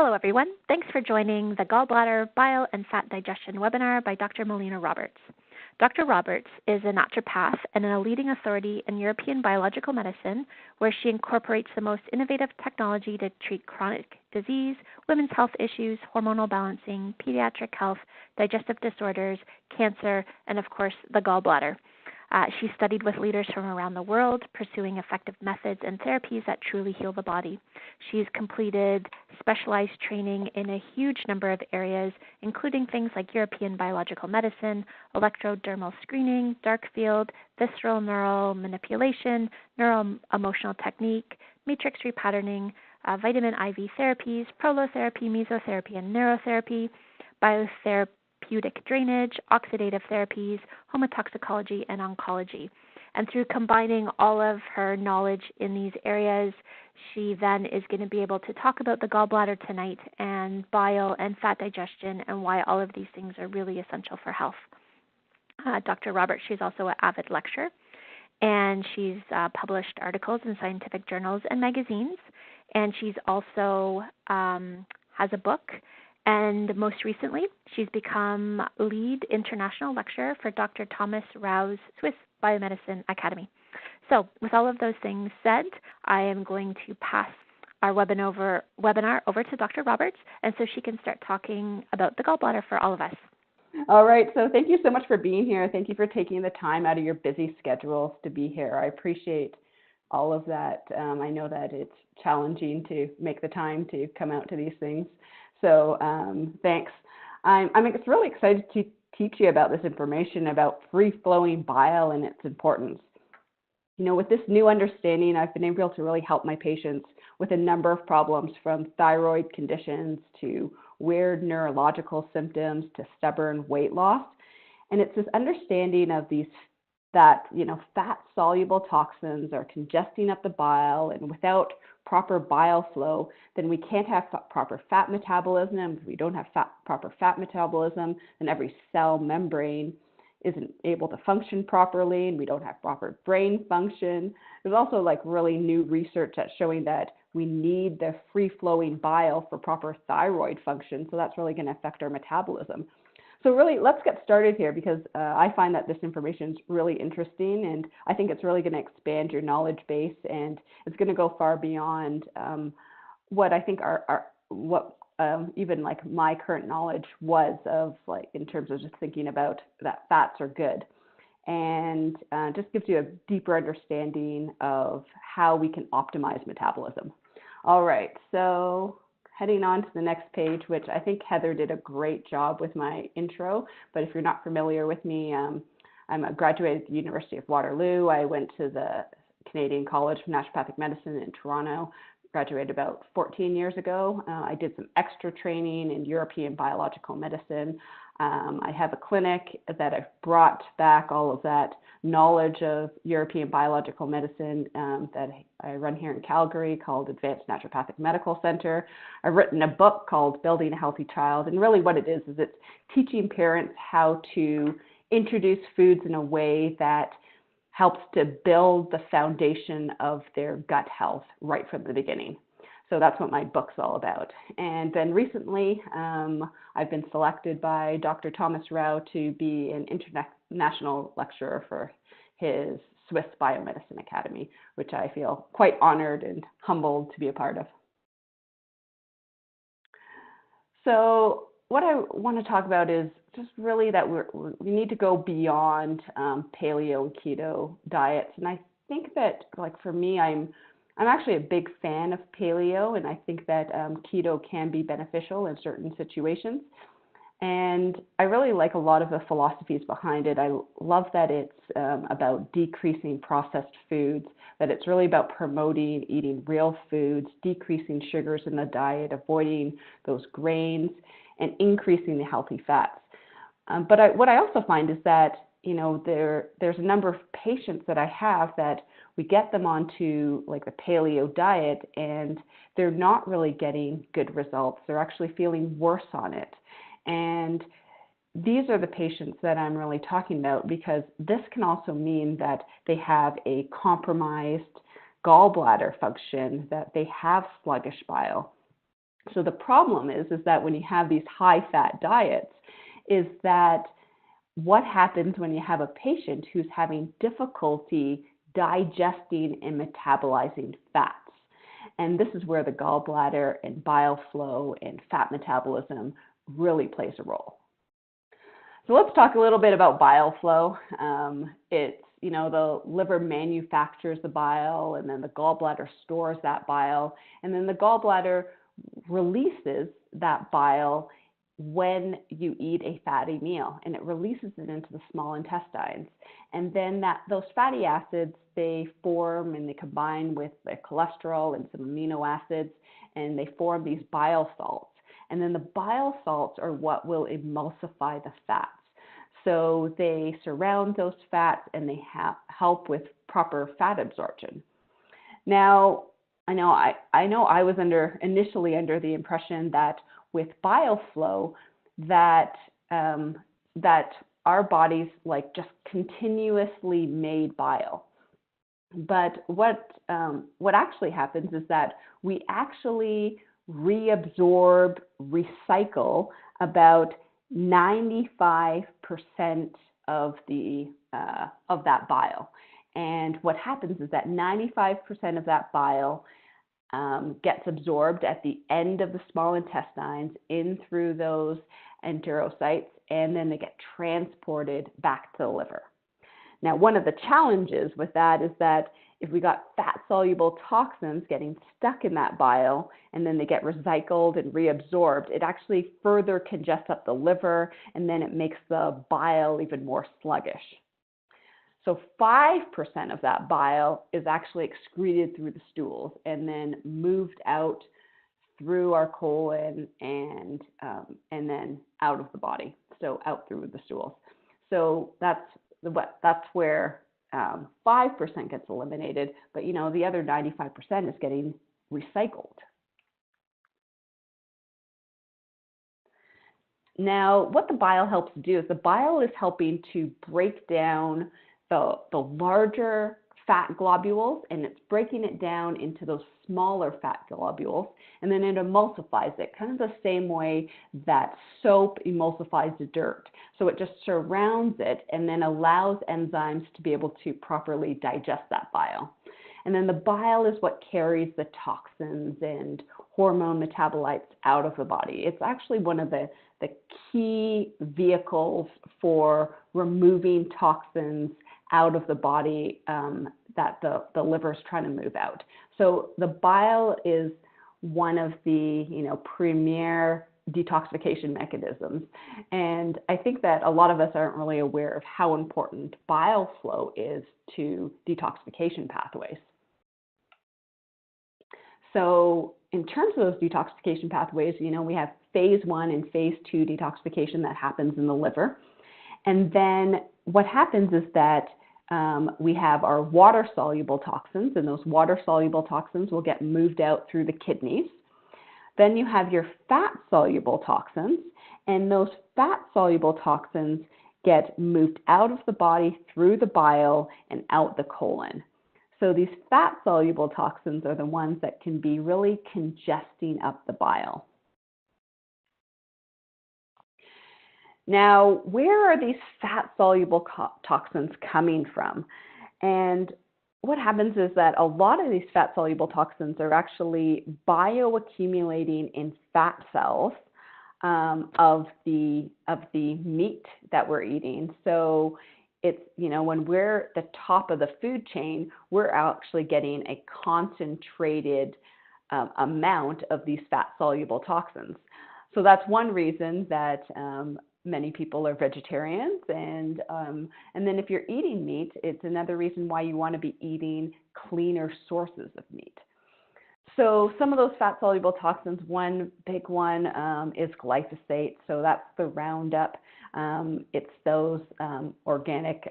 Hello, everyone. Thanks for joining the Gallbladder, Bile, and Fat Digestion webinar by Dr. Melina Roberts. Dr. Roberts is a naturopath and a leading authority in European biological medicine, where she incorporates the most innovative technology to treat chronic disease, women's health issues, hormonal balancing, pediatric health, digestive disorders, cancer, and, of course, the gallbladder. She studied with leaders from around the world, pursuing effective methods and therapies that truly heal the body. She's completed specialized training in a huge number of areas, including things like European biological medicine, electrodermal screening, dark field, visceral neural manipulation, neuroemotional technique, matrix repatterning, vitamin IV therapies, prolotherapy, mesotherapy, and neurotherapy, biotherapeutic drainage, oxidative therapies, homotoxicology, and oncology. And through combining all of her knowledge in these areas, she then is going to be able to talk about the gallbladder tonight and bile and fat digestion and why all of these things are really essential for health. Dr. Roberts, she's also an avid lecturer, and she's published articles in scientific journals and magazines, and she's also has a book. And most recently, she's become lead international lecturer for Dr. Thomas Rau's Swiss Biomedicine Academy. So with all of those things said, I am going to pass our webinar over to Dr. Roberts, and so she can start talking about the gallbladder for all of us. All right, so thank you so much for being here. Thank you for taking the time out of your busy schedules to be here. I appreciate all of that. I know that it's challenging to make the time to come out to these things. So thanks. I'm really excited to teach you about this information about free-flowing bile and its importance. You know, with this new understanding, I've been able to really help my patients with a number of problems, from thyroid conditions to weird neurological symptoms to stubborn weight loss. And it's this understanding of that fat-soluble toxins are congesting up the bile, and without proper bile flow, then we can't have proper fat metabolism. If we don't have proper fat metabolism, then every cell membrane isn't able to function properly, and we don't have proper brain function. There's also really new research that's showing that we need the free-flowing bile for proper thyroid function, so that's really going to affect our metabolism. So really, let's get started here, because I find that this information is really interesting, and I think it's really going to expand your knowledge base, and it's going to go far beyond what I think even my current knowledge was of, in terms of just thinking about that fats are good, and just gives you a deeper understanding of how we can optimize metabolism. All right, so heading on to the next page, which I think Heather did a great job with my intro, but if you're not familiar with me, I'm a graduate at the University of Waterloo. I went to the Canadian College of Naturopathic Medicine in Toronto, graduated about 14 years ago. I did some extra training in European biological medicine. I have a clinic that I've brought back all of that knowledge of European biological medicine that I run here in Calgary, called Advanced Naturopathic Medical Center. I've written a book called Building a Healthy Child, and really what it is it's teaching parents how to introduce foods in a way that helps to build the foundation of their gut health right from the beginning. So that's what my book's all about. And then recently, I've been selected by Dr. Thomas Rau to be an international lecturer for his Swiss Biomedicine Academy, which I feel quite honored and humbled to be a part of. So what I want to talk about is just really that we need to go beyond paleo and keto diets. And I think that, for me, I'm actually a big fan of paleo, and I think that keto can be beneficial in certain situations. And I really like a lot of the philosophies behind it. I love that it's about decreasing processed foods, that it's really about promoting eating real foods, decreasing sugars in the diet, avoiding those grains, and increasing the healthy fats. But what I also find is that, there's a number of patients that I have that we get them onto the paleo diet, and they're not really getting good results. They're actually feeling worse on it. And these are the patients that I'm really talking about, because this can also mean that they have a compromised gallbladder function, that they have sluggish bile. So the problem is that when you have these high-fat diets, is that what happens when you have a patient who's having difficulty digesting and metabolizing fats. And this is where the gallbladder and bile flow and fat metabolism really plays a role. So let's talk a little bit about bile flow. It's, the liver manufactures the bile, and then the gallbladder stores that bile, and then the gallbladder releases that bile when you eat a fatty meal, and it releases it into the small intestines. And then those fatty acids, they form and they combine with the cholesterol and some amino acids, and they form these bile salts. And then the bile salts are what will emulsify the fats. So they surround those fats and they help with proper fat absorption. Now, I know I was initially under the impression that with bile flow that our bodies just continuously made bile. But what actually happens is that we actually reabsorb, recycle about 95% of that bile. And what happens is that 95% of that bile gets absorbed at the end of the small intestines in through those enterocytes, and then they get transported back to the liver. Now, one of the challenges with that is that if we got fat-soluble toxins getting stuck in that bile and then they get recycled and reabsorbed, it actually further congests up the liver, and then it makes the bile even more sluggish. So 5% of that bile is actually excreted through the stools and then moved out through our colon and then out of the body, so out through the stools. So that's where 5% gets eliminated, but the other 95% is getting recycled. Now, what the bile helps do is the bile is helping to break down the larger fat globules, and it's breaking it down into those smaller fat globules, and then it emulsifies it, kind of the same way that soap emulsifies the dirt. So it just surrounds it and then allows enzymes to be able to properly digest that bile. And then the bile is what carries the toxins and hormone metabolites out of the body. It's actually one of the key vehicles for removing toxins out of the body that the liver is trying to move out. So the bile is one of the premier detoxification mechanisms, and I think that a lot of us aren't really aware of how important bile flow is to detoxification pathways. So in terms of those detoxification pathways, we have phase 1 and phase 2 detoxification that happens in the liver, and then what happens is that we have our water-soluble toxins, and those water-soluble toxins will get moved out through the kidneys. Then you have your fat-soluble toxins, and those fat-soluble toxins get moved out of the body through the bile and out the colon. So these fat-soluble toxins are the ones that can be really congesting up the bile. Now, where are these fat-soluble toxins coming from? And what happens is that a lot of these fat-soluble toxins are actually bioaccumulating in fat cells of the meat that we're eating. So it's, when we're at the top of the food chain, we're actually getting a concentrated amount of these fat-soluble toxins. So that's one reason that many people are vegetarians, and then if you're eating meat, it's another reason why you want to be eating cleaner sources of meat. So some of those fat-soluble toxins, one big one is glyphosate. So that's the Roundup. It's those organic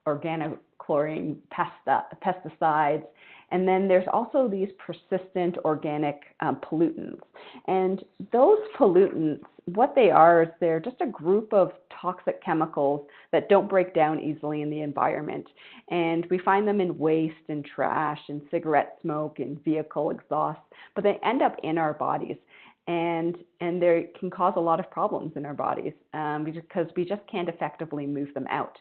organochlorine pesticides. And then there's also these persistent organic pollutants. And those pollutants, what they are is they're just a group of toxic chemicals that don't break down easily in the environment. And we find them in waste and trash and cigarette smoke and vehicle exhaust, but they end up in our bodies. and they can cause a lot of problems in our bodies because we just can't effectively move them out.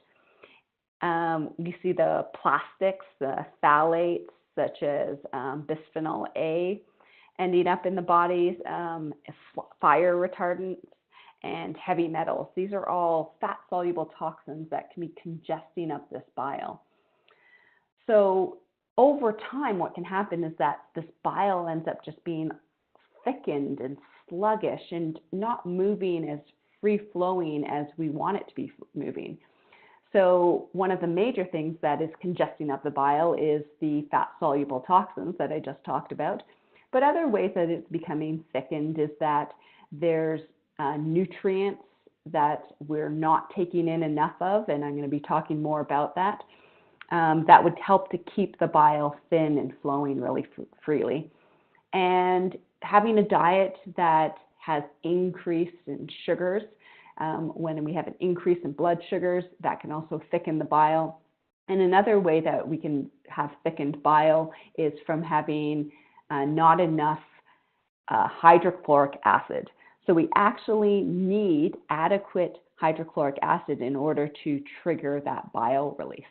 We see the plastics, the phthalates, such as bisphenol A, ending up in the bodies, fire retardants, and heavy metals. These are all fat-soluble toxins that can be congesting up this bile. So over time, what can happen is that this bile ends up just being thickened and sluggish and not moving as free-flowing as we want it to be moving. So one of the major things that is congesting up the bile is the fat-soluble toxins that I just talked about. But other ways that it's becoming thickened is that there's nutrients that we're not taking in enough of, and I'm going to be talking more about that, that would help to keep the bile thin and flowing really freely. And having a diet that has increase in sugars, when we have an increase in blood sugars, that can also thicken the bile. And another way that we can have thickened bile is from having not enough hydrochloric acid. So we actually need adequate hydrochloric acid in order to trigger that bile release.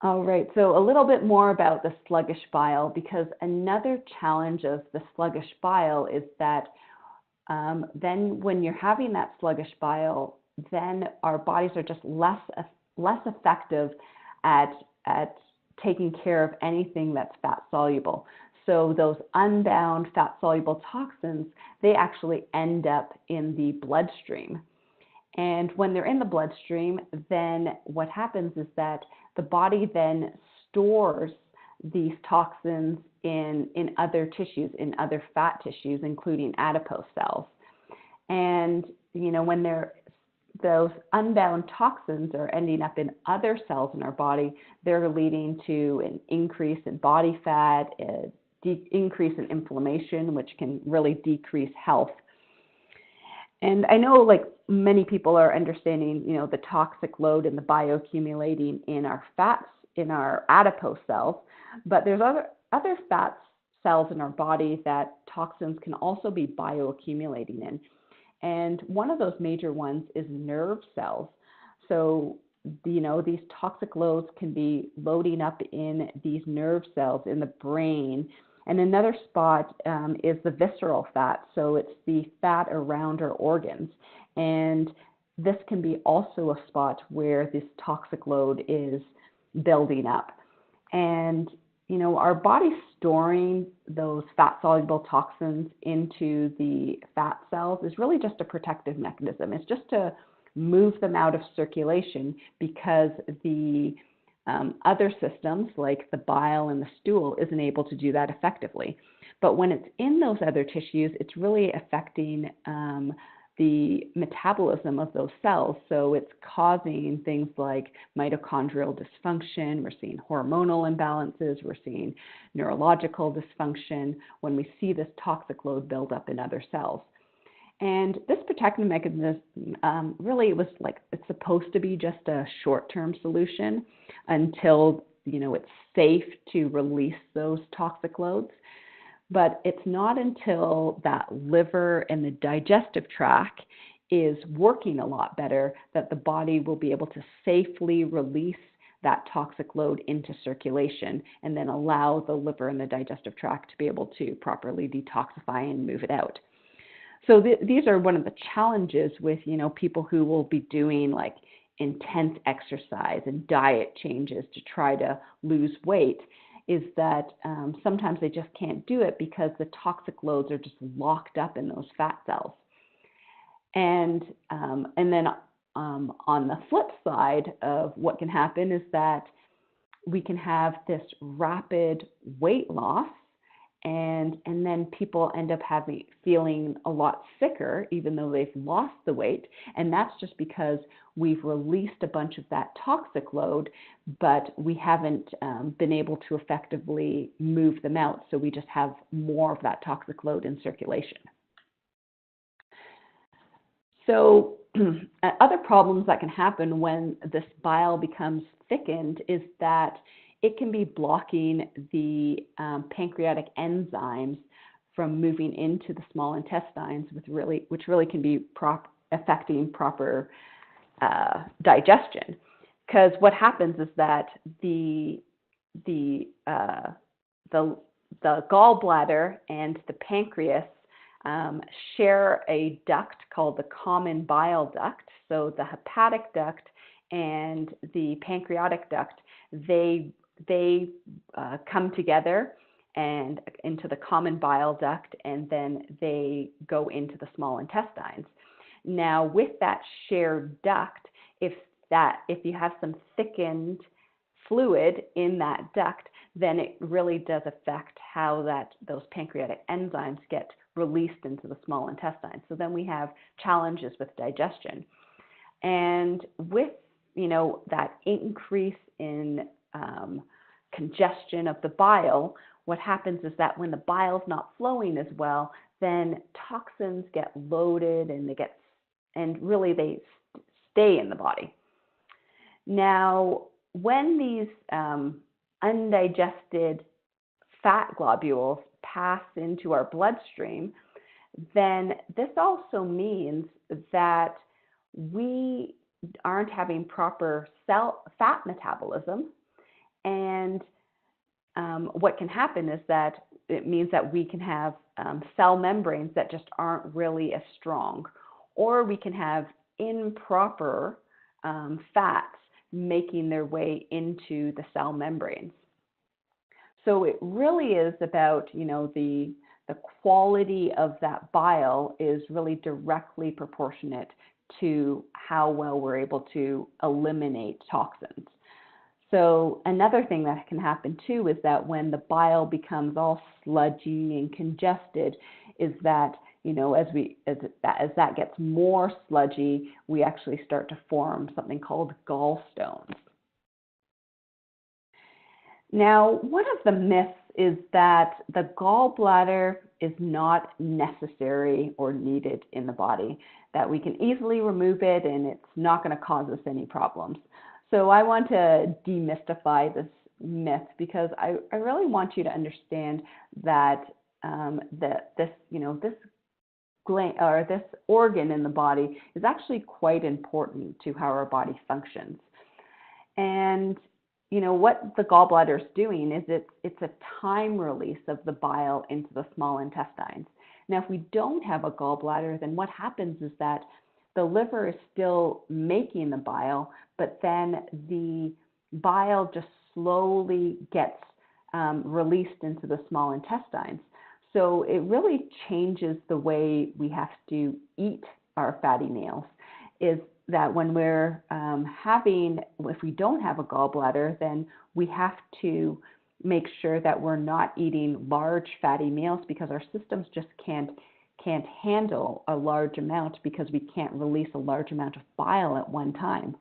All right, so a little bit more about the sluggish bile, because another challenge of the sluggish bile is that then when you're having that sluggish bile, then our bodies are just less effective at taking care of anything that's fat soluble. So those unbound fat soluble toxins, they actually end up in the bloodstream. And when they're in the bloodstream, then what happens is that the body then stores these toxins in other tissues, in other fat tissues, including adipose cells. And, you know, when those unbound toxins are ending up in other cells in our body, they're leading to an increase in body fat, increase in inflammation, which can really decrease health. And I know, like, many people are understanding, you know, the toxic load and the bioaccumulating in our fats, in our adipose cells, but there's other fat cells in our body that toxins can also be bioaccumulating in. And one of those major ones is nerve cells. So, you know, these toxic loads can be loading up in these nerve cells in the brain. And another spot is the visceral fat. So it's the fat around our organs. And this can be also a spot where this toxic load is building up. And, you know, our body's storing those fat-soluble toxins into the fat cells is really just a protective mechanism. It's just to move them out of circulation because the other systems like the bile and the stool isn't able to do that effectively. But when it's in those other tissues, it's really affecting the metabolism of those cells. So it's causing things like mitochondrial dysfunction. We're seeing hormonal imbalances. We're seeing neurological dysfunction when we see this toxic load build up in other cells. And this protective mechanism really was like, it's supposed to be just a short-term solution until, you know, it's safe to release those toxic loads. But it's not until that liver and the digestive tract is working a lot better that the body will be able to safely release that toxic load into circulation and then allow the liver and the digestive tract to be able to properly detoxify and move it out. So these are one of the challenges with, you know, people who will be doing like intense exercise and diet changes to try to lose weight, is that sometimes they just can't do it because the toxic loads are just locked up in those fat cells. And then on the flip side of what can happen is that we can have this rapid weight loss, and then people end up feeling a lot sicker even though they've lost the weight. And that's just because we've released a bunch of that toxic load, but we haven't been able to effectively move them out. So we just have more of that toxic load in circulation. So other problems that can happen when this bile becomes thickened is that it can be blocking the pancreatic enzymes from moving into the small intestines, which really can be affecting proper digestion. Because what happens is that the gallbladder and the pancreas share a duct called the common bile duct. So the hepatic duct and the pancreatic duct, they come together and into the common bile duct, and then they go into the small intestines. Now, with that shared duct, if you have some thickened fluid in that duct, then it really does affect how those pancreatic enzymes get released into the small intestines. So then we have challenges with digestion. And with that increase in congestion of the bile, what happens is that when the bile is not flowing as well, then toxins get loaded and really they stay in the body. Now, when these undigested fat globules pass into our bloodstream, then this also means that we aren't having proper fat metabolism. And what can happen is that it means that we can have cell membranes that just aren't really as strong, or we can have improper fats making their way into the cell membranes. So it really is about, the quality of that bile is really directly proportionate to how well we're able to eliminate toxins. So another thing that can happen too is that when the bile becomes all sludgy and congested, is that as that gets more sludgy, we actually start to form something called gallstones. Now, one of the myths is that the gallbladder is not necessary or needed in the body, that we can easily remove it and it's not going to cause us any problems. So I want to demystify this myth, because I really want you to understand that this organ in the body is actually quite important to how our body functions. And what the gallbladder is doing is it's a time release of the bile into the small intestines. Now, if we don't have a gallbladder, then what happens is that the liver is still making the bile, but then the bile just slowly gets released into the small intestines. So it really changes the way we have to eat our fatty meals. Is that when we're if we don't have a gallbladder, then we have to make sure that we're not eating large fatty meals, because our systems just can't handle a large amount, because we can't release a large amount of bile at one time.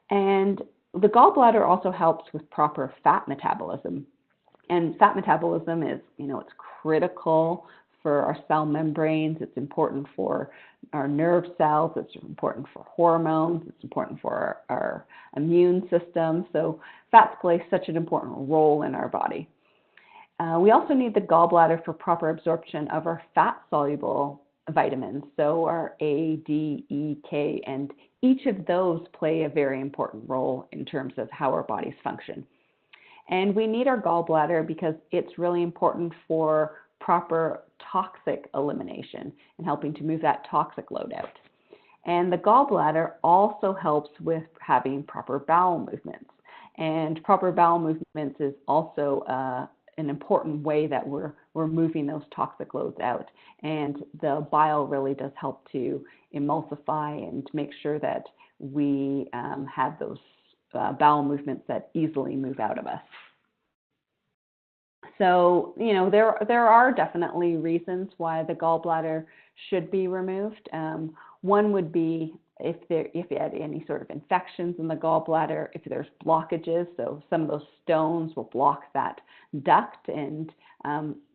And the gallbladder also helps with proper fat metabolism. And fat metabolism is, it's critical for our cell membranes. It's important for our nerve cells. It's important for hormones. It's important for our immune system. So fats play such an important role in our body. We also need the gallbladder for proper absorption of our fat-soluble vitamins, so our A, D, E, K, and each of those play a very important role in terms of how our bodies function. And we need our gallbladder because it's really important for proper toxic elimination and helping to move that toxic load out. And the gallbladder also helps with having proper bowel movements. And proper bowel movements is also an important way that we're moving those toxic loads out. And the bile really does help to emulsify and make sure that we have those bowel movements that easily move out of us. So, there are definitely reasons why the gallbladder should be removed. One would be if you had any sort of infections in the gallbladder, if there's blockages. So some of those stones will block that duct and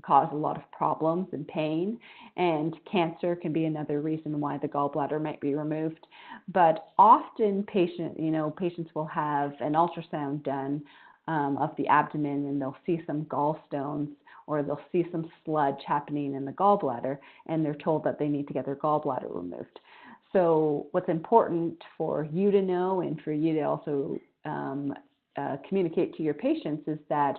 cause a lot of problems and pain. And cancer can be another reason why the gallbladder might be removed. But often patients will have an ultrasound done of the abdomen, and they'll see some gallstones or they'll see some sludge happening in the gallbladder, and they're told that they need to get their gallbladder removed. So what's important for you to know and for you to also communicate to your patients is that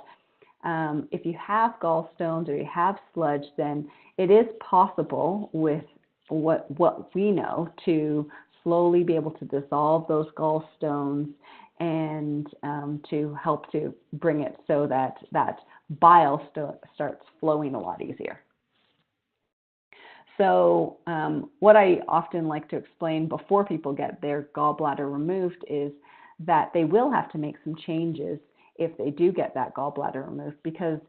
if you have gallstones or you have sludge, then it is possible with what we know to slowly be able to dissolve those gallstones and to help to bring it so that bile starts flowing a lot easier. So what I often like to explain before people get their gallbladder removed is that they will have to make some changes if they do get that gallbladder removed, because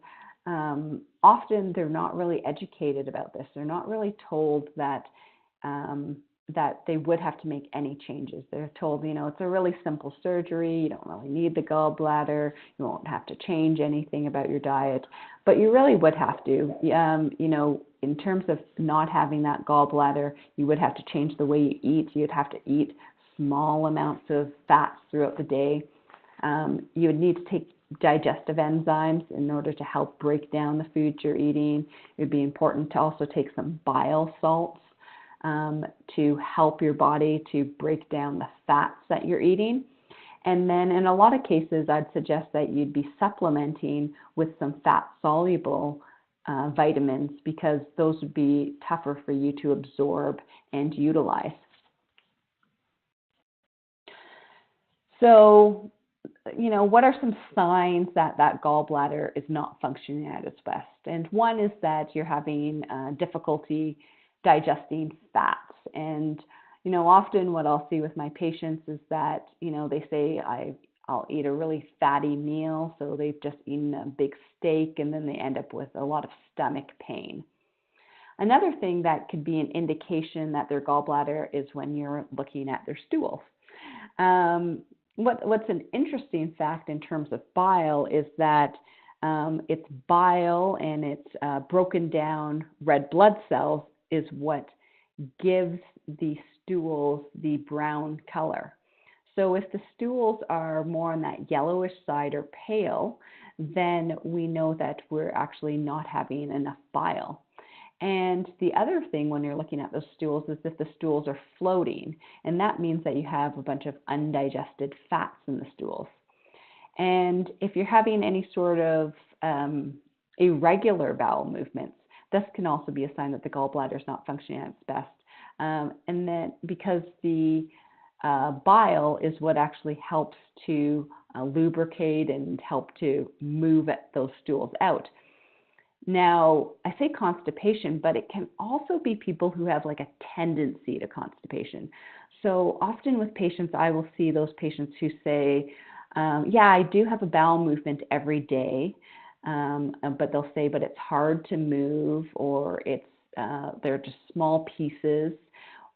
often they're not really educated about this. They're not really told that that they would have to make any changes. They're told, you know, it's a really simple surgery. You don't really need the gallbladder. You won't have to change anything about your diet, but you really would have to. You know, in terms of not having that gallbladder, you would have to change the way you eat. You'd have to eat small amounts of fats throughout the day. You would need to take digestive enzymes in order to help break down the foods you're eating. It would be important to also take some bile salts to help your body to break down the fats that you're eating. And then in a lot of cases, I'd suggest that you'd be supplementing with some fat-soluble vitamins, because those would be tougher for you to absorb and utilize. So, you know, what are some signs that that gallbladder is not functioning at its best? And one is that you're having difficulty digesting fats. And, you know, often what I'll see with my patients is that, you know, they say I'll eat a really fatty meal. So they've just eaten a big steak, and then they end up with a lot of stomach pain. Another thing that could be an indication that their gallbladder is when you're looking at their stools. What's an interesting fact in terms of bile is that it's bile and it's broken down red blood cells is what gives the stools the brown color. So if the stools are more on that yellowish side or pale, then we know that we're actually not having enough bile. And the other thing when you're looking at those stools is if the stools are floating, and that means that you have a bunch of undigested fats in the stools. And if you're having any sort of irregular bowel movements, this can also be a sign that the gallbladder is not functioning at its best. And then because the bile is what actually helps to lubricate and help to move those stools out. Now, I say constipation, but it can also be people who have like a tendency to constipation. So often with patients, I will see those patients who say, yeah, I do have a bowel movement every day, but they'll say, but it's hard to move, or it's they're just small pieces,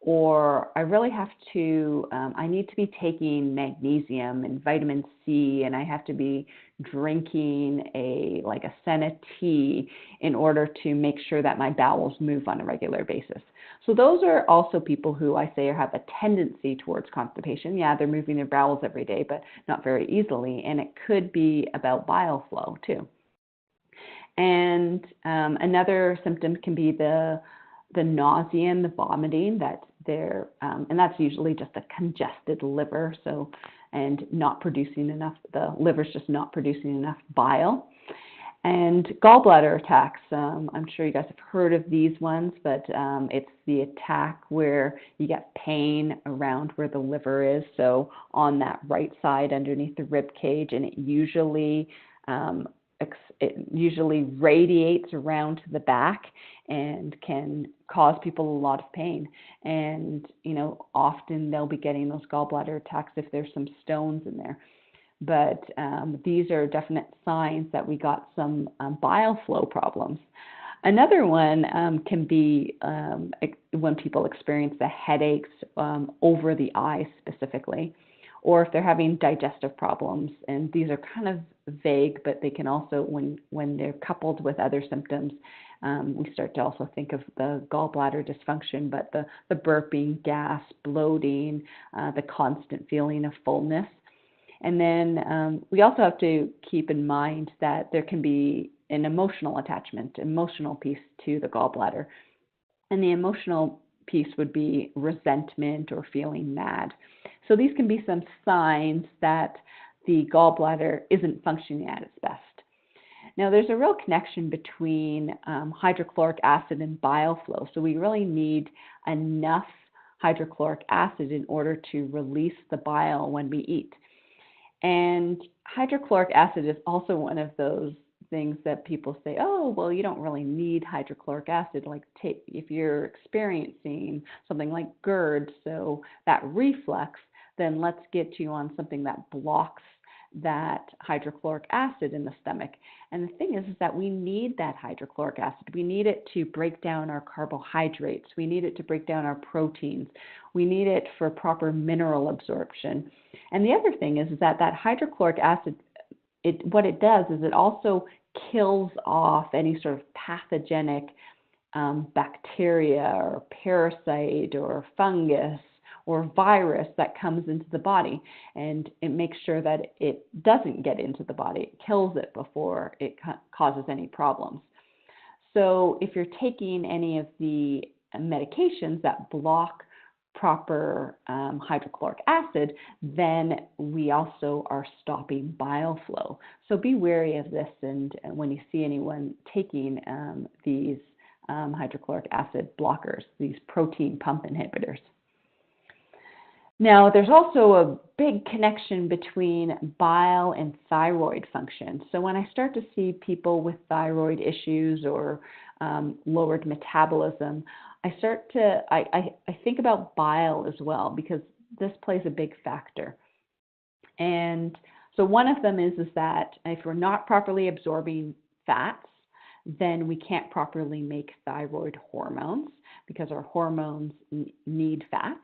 or I really have to, I need to be taking magnesium and vitamin C, and I have to be drinking a senna tea in order to make sure that my bowels move on a regular basis. So those are also people who I say have a tendency towards constipation. Yeah, they're moving their bowels every day, but not very easily, and it could be about bile flow too. And another symptom can be the nausea and the vomiting, that they're, and that's usually just a congested liver, so, and not producing enough, the liver's just not producing enough bile. And gallbladder attacks, I'm sure you guys have heard of these ones, but it's the attack where you get pain around where the liver is, so on that right side underneath the rib cage, and it usually radiates around to the back and can cause people a lot of pain. And, you know, often they'll be getting those gallbladder attacks if there's some stones in there. But these are definite signs that we got some bile flow problems. Another one can be when people experience the headaches over the eyes specifically, or if they're having digestive problems. And these are kind of vague, but they can also, when they're coupled with other symptoms, we start to also think of the gallbladder dysfunction, but the burping, gas, bloating, the constant feeling of fullness. And then we also have to keep in mind that there can be an emotional attachment, emotional piece to the gallbladder. And the emotional piece would be resentment or feeling mad. So these can be some signs that the gallbladder isn't functioning at its best. Now, there's a real connection between hydrochloric acid and bile flow. So we really need enough hydrochloric acid in order to release the bile when we eat. And hydrochloric acid is also one of those things that people say, oh, well, you don't really need hydrochloric acid. Like if you're experiencing something like GERD, so that reflux, then let's get you on something that blocks that hydrochloric acid in the stomach. And the thing is that we need that hydrochloric acid. We need it to break down our carbohydrates. We need it to break down our proteins. We need it for proper mineral absorption. And the other thing is that hydrochloric acid, what it does is it also kills off any sort of pathogenic bacteria or parasite or fungus or virus that comes into the body, and it makes sure that it doesn't get into the body. It kills it before it causes any problems. So if you're taking any of the medications that block proper hydrochloric acid, then we also are stopping bile flow. So be wary of this, and when you see anyone taking these hydrochloric acid blockers, these protein pump inhibitors. Now, there's also a big connection between bile and thyroid function. So when I start to see people with thyroid issues or lowered metabolism, I think about bile as well, because this plays a big factor. And so one of them is that if we're not properly absorbing fats, then we can't properly make thyroid hormones, because our hormones need fats.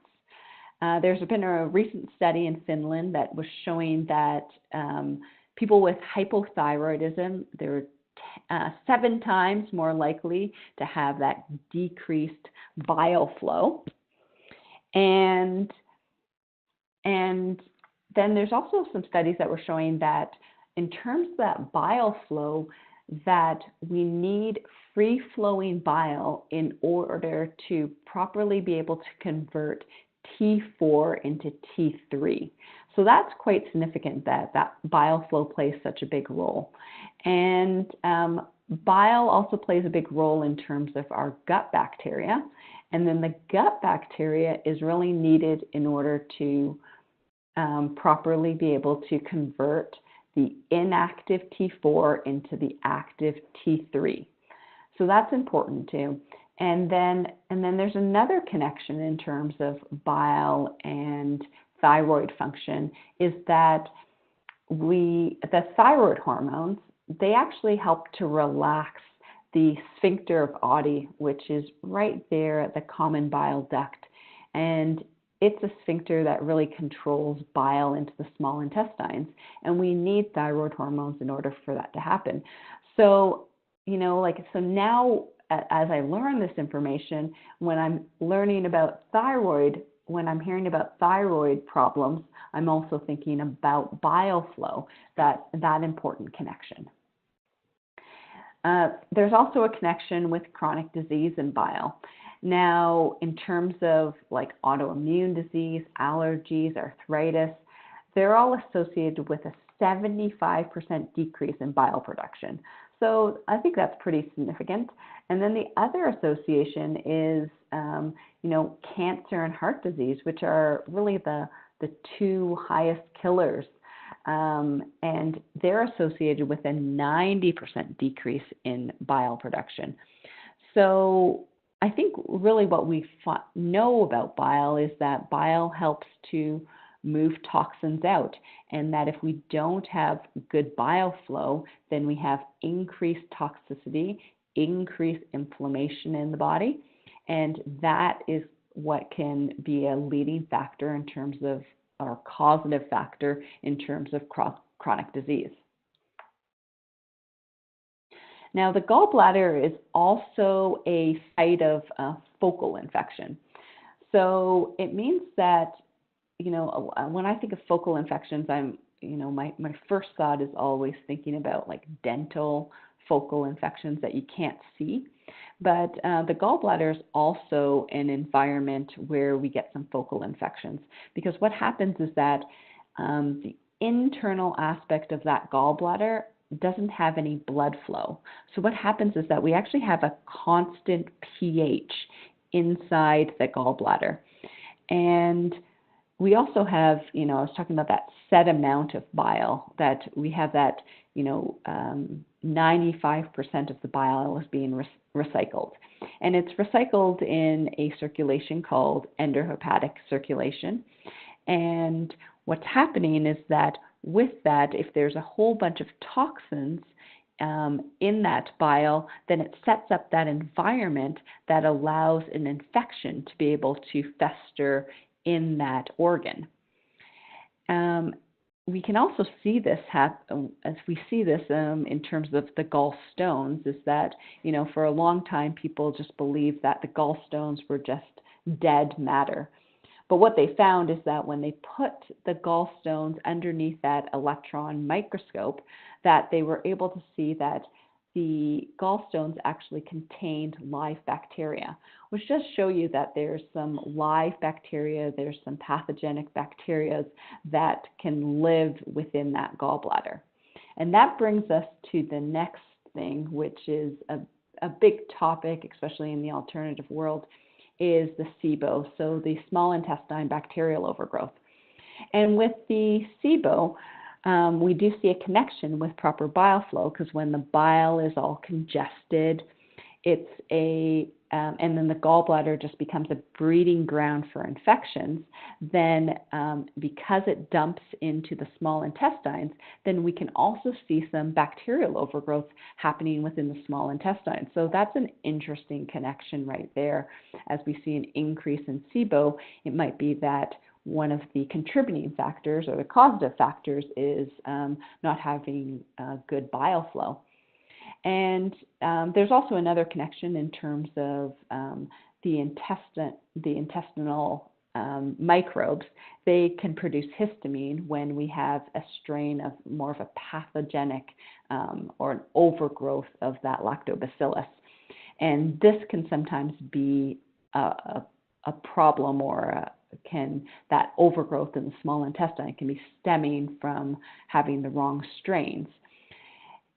There's been a recent study in Finland that was showing that people with hypothyroidism, they're 7 times more likely to have that decreased bile flow. And then there's also some studies that were showing that in terms of that bile flow, that we need free-flowing bile in order to properly be able to convert T4 into T3. So that's quite significant that bile flow plays such a big role. And bile also plays a big role in terms of our gut bacteria. And then the gut bacteria is really needed in order to properly be able to convert the inactive T4 into the active T3. So that's important too. And then there's another connection in terms of bile and thyroid function, is that the thyroid hormones, they actually help to relax the sphincter of Oddi, which is right there at the common bile duct. And it's a sphincter that really controls bile into the small intestines. And we need thyroid hormones in order for that to happen. So, so now, as I learn this information, when I'm learning about thyroid, when I'm hearing about thyroid problems, I'm also thinking about bile flow, that important connection. There's also a connection with chronic disease and bile. Now, in terms of like autoimmune disease, allergies, arthritis, they're all associated with a 75% decrease in bile production. So I think that's pretty significant. And then the other association is, cancer and heart disease, which are really the 2 highest killers. And they're associated with a 90% decrease in bile production. So I think really what we know about bile is that bile helps to move toxins out, and that if we don't have good bile flow, then we have increased toxicity, increased inflammation in the body, and that is what can be a leading factor in terms of, or causative factor in terms of chronic disease. Now, the gallbladder is also a site of focal infection. So it means that, when I think of focal infections, my first thought is always thinking about like dental focal infections that you can't see. But the gallbladder is also an environment where we get some focal infections, because what happens is that the internal aspect of that gallbladder doesn't have any blood flow. So what happens is that we actually have a constant pH inside the gallbladder. And we also have, I was talking about that set amount of bile, that we have that, 95% of the bile is being recycled. And it's recycled in a circulation called endohepatic circulation. And what's happening is that with that, if there's a whole bunch of toxins in that bile, then it sets up that environment that allows an infection to be able to fester in that organ. We can also see this happen, as we see this in terms of the gallstones, is that, for a long time people just believed that the gallstones were just dead matter. But what they found is that when they put the gallstones underneath that electron microscope, that they were able to see that the gallstones actually contained live bacteria, which does show you that there's some live bacteria, there's some pathogenic bacteria that can live within that gallbladder. And that brings us to the next thing, which is a big topic, especially in the alternative world, is the SIBO, so the small intestine bacterial overgrowth. And with the SIBO, we do see a connection with proper bile flow, because when the bile is all congested, and then the gallbladder just becomes a breeding ground for infections, then because it dumps into the small intestines, then we can also see some bacterial overgrowth happening within the small intestine. So that's an interesting connection right there. As we see an increase in SIBO, it might be that one of the contributing factors or the causative factors is not having good bile flow. And there's also another connection in terms of the intestinal microbes. They can produce histamine when we have a strain of more of a pathogenic or an overgrowth of that lactobacillus. And this can sometimes be a problem, or that overgrowth in the small intestine can be stemming from having the wrong strains.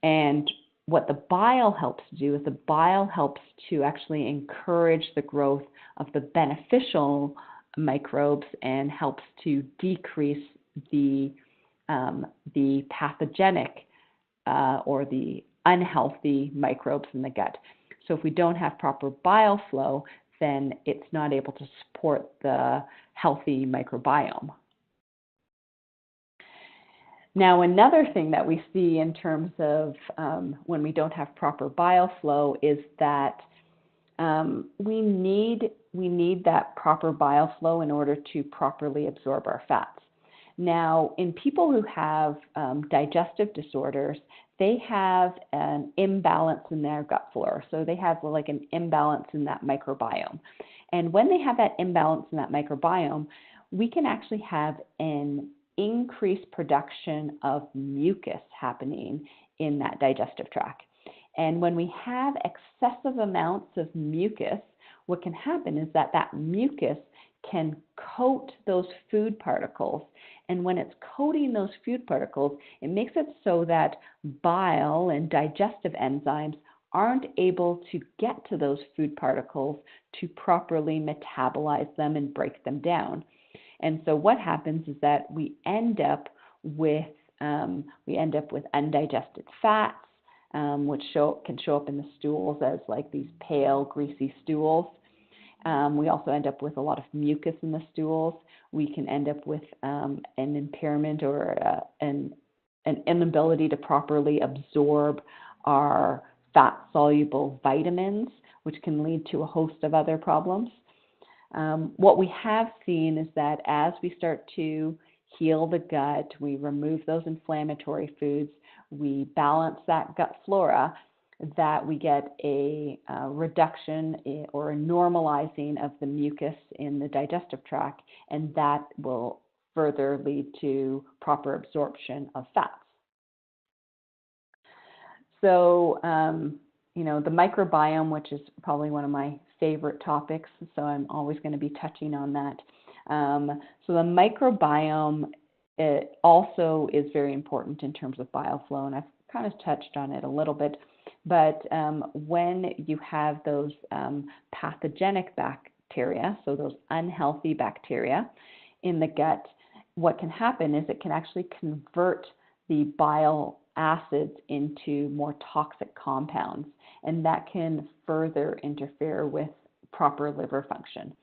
And what the bile helps to do is the bile helps to actually encourage the growth of the beneficial microbes and helps to decrease the pathogenic or the unhealthy microbes in the gut. So if we don't have proper bile flow, then it's not able to support the healthy microbiome. Now, another thing that we see in terms of when we don't have proper bile flow is that we need that proper bile flow in order to properly absorb our fats. Now, in people who have digestive disorders, they have an imbalance in their gut flora. So they have like an imbalance in that microbiome. And when they have that imbalance in that microbiome, we can actually have an increased production of mucus happening in that digestive tract. And when we have excessive amounts of mucus, what can happen is that mucus can coat those food particles. And when it's coating those food particles, it makes it so that bile and digestive enzymes aren't able to get to those food particles to properly metabolize them and break them down. And so what happens is that we end up with undigested fats, which can show up in the stools as like these pale, greasy stools. We also end up with a lot of mucus in the stools. We can end up with an impairment or an inability to properly absorb our fat-soluble vitamins, which can lead to a host of other problems. What we have seen is that as we start to heal the gut, we remove those inflammatory foods, we balance that gut flora, that we get a reduction or a normalizing of the mucus in the digestive tract, and that will further lead to proper absorption of fats. So, the microbiome, which is probably one of my favorite topics, so I'm always going to be touching on that. So the microbiome, it also is very important in terms of bile flow, and I've kind of touched on it a little bit. But when you have those pathogenic bacteria, so those unhealthy bacteria in the gut, what can happen is it can actually convert the bile acids into more toxic compounds, and that can further interfere with proper liver function.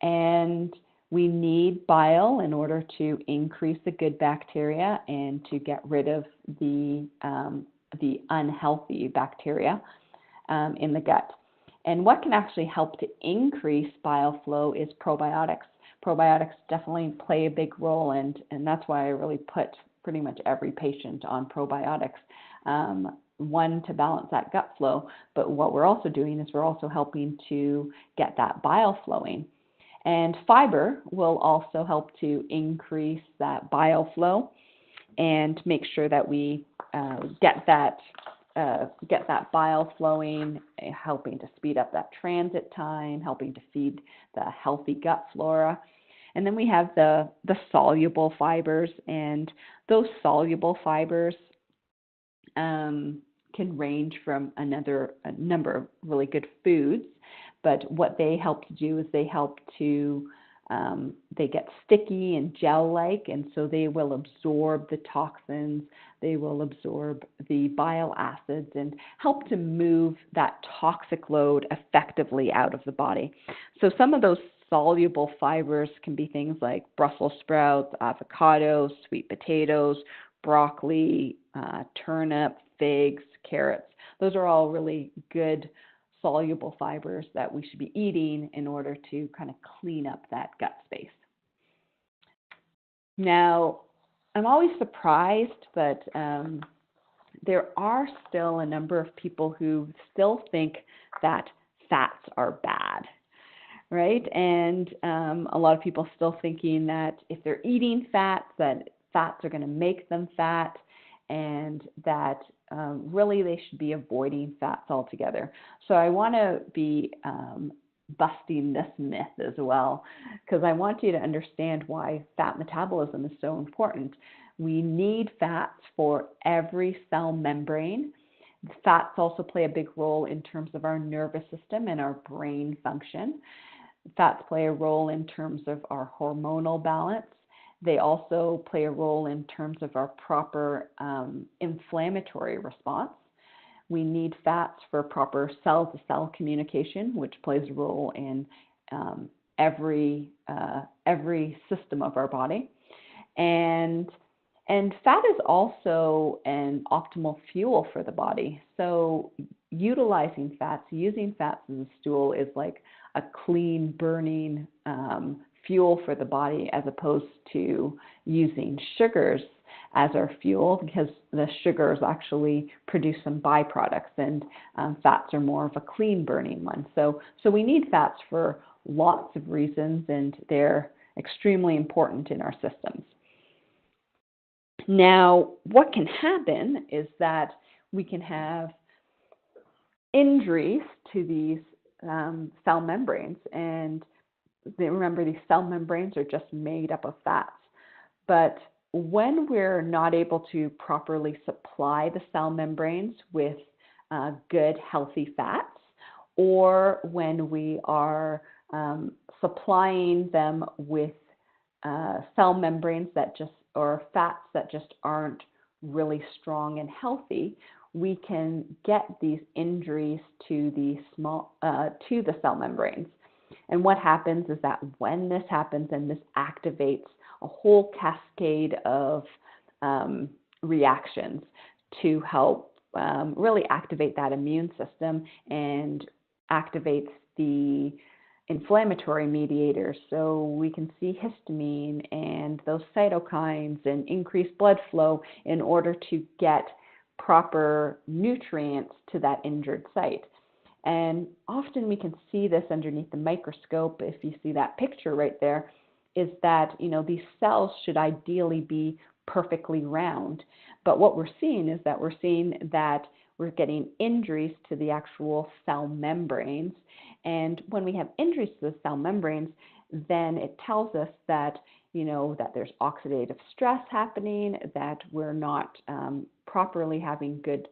And we need bile in order to increase the good bacteria and to get rid of the unhealthy bacteria in the gut. And what can actually help to increase bile flow is probiotics. Probiotics definitely play a big role, and that's why I really put pretty much every patient on probiotics. One, to balance that gut flow, but what we're also doing is we're also helping to get that bile flowing. And fiber will also help to increase that bile flow and make sure that we get that bile flowing, helping to speed up that transit time, helping to feed the healthy gut flora. And then we have the soluble fibers, and those soluble fibers can range from a number of really good foods, but what they help to do is they help to, they get sticky and gel-like, and so they will absorb the toxins, they will absorb the bile acids and help to move that toxic load effectively out of the body. So some of those soluble fibers can be things like Brussels sprouts, avocados, sweet potatoes, broccoli, turnip, figs, carrots. Those are all really good soluble fibers that we should be eating in order to kind of clean up that gut space. Now, I'm always surprised, but there are still a number of people who still think that fats are bad, right? And a lot of people still thinking that if they're eating fats, that fats are going to make them fat, and that really they should be avoiding fats altogether. So I want to be busting this myth as well, because I want you to understand why fat metabolism is so important. We need fats for every cell membrane. Fats also play a big role in terms of our nervous system and our brain function. Fats play a role in terms of our hormonal balance. They also play a role in terms of our proper inflammatory response. We need fats for proper cell-to-cell communication, which plays a role in every system of our body. And fat is also an optimal fuel for the body. So utilizing fats, using fats as a stool is like a clean burning fuel for the body, as opposed to using sugars as our fuel, because the sugars actually produce some byproducts, and fats are more of a clean burning one. So we need fats for lots of reasons, and they're extremely important in our systems. Now, what can happen is that we can have injuries to these cell membranes, and remember, these cell membranes are just made up of fats. But when we're not able to properly supply the cell membranes with good, healthy fats, or when we are supplying them with cell membranes that or fats that just aren't really strong and healthy, we can get these injuries to the cell membranes. And what happens is that when this happens, and this activates a whole cascade of reactions to help really activate that immune system, and activates the inflammatory mediators. So we can see histamine and those cytokines and increased blood flow in order to get proper nutrients to that injured site. And often we can see this underneath the microscope. If you see that picture right there, is that, these cells should ideally be perfectly round. But what we're seeing is that we're we're getting injuries to the actual cell membranes. And when we have injuries to the cell membranes, then it tells us that, that there's oxidative stress happening, that we're not properly having good,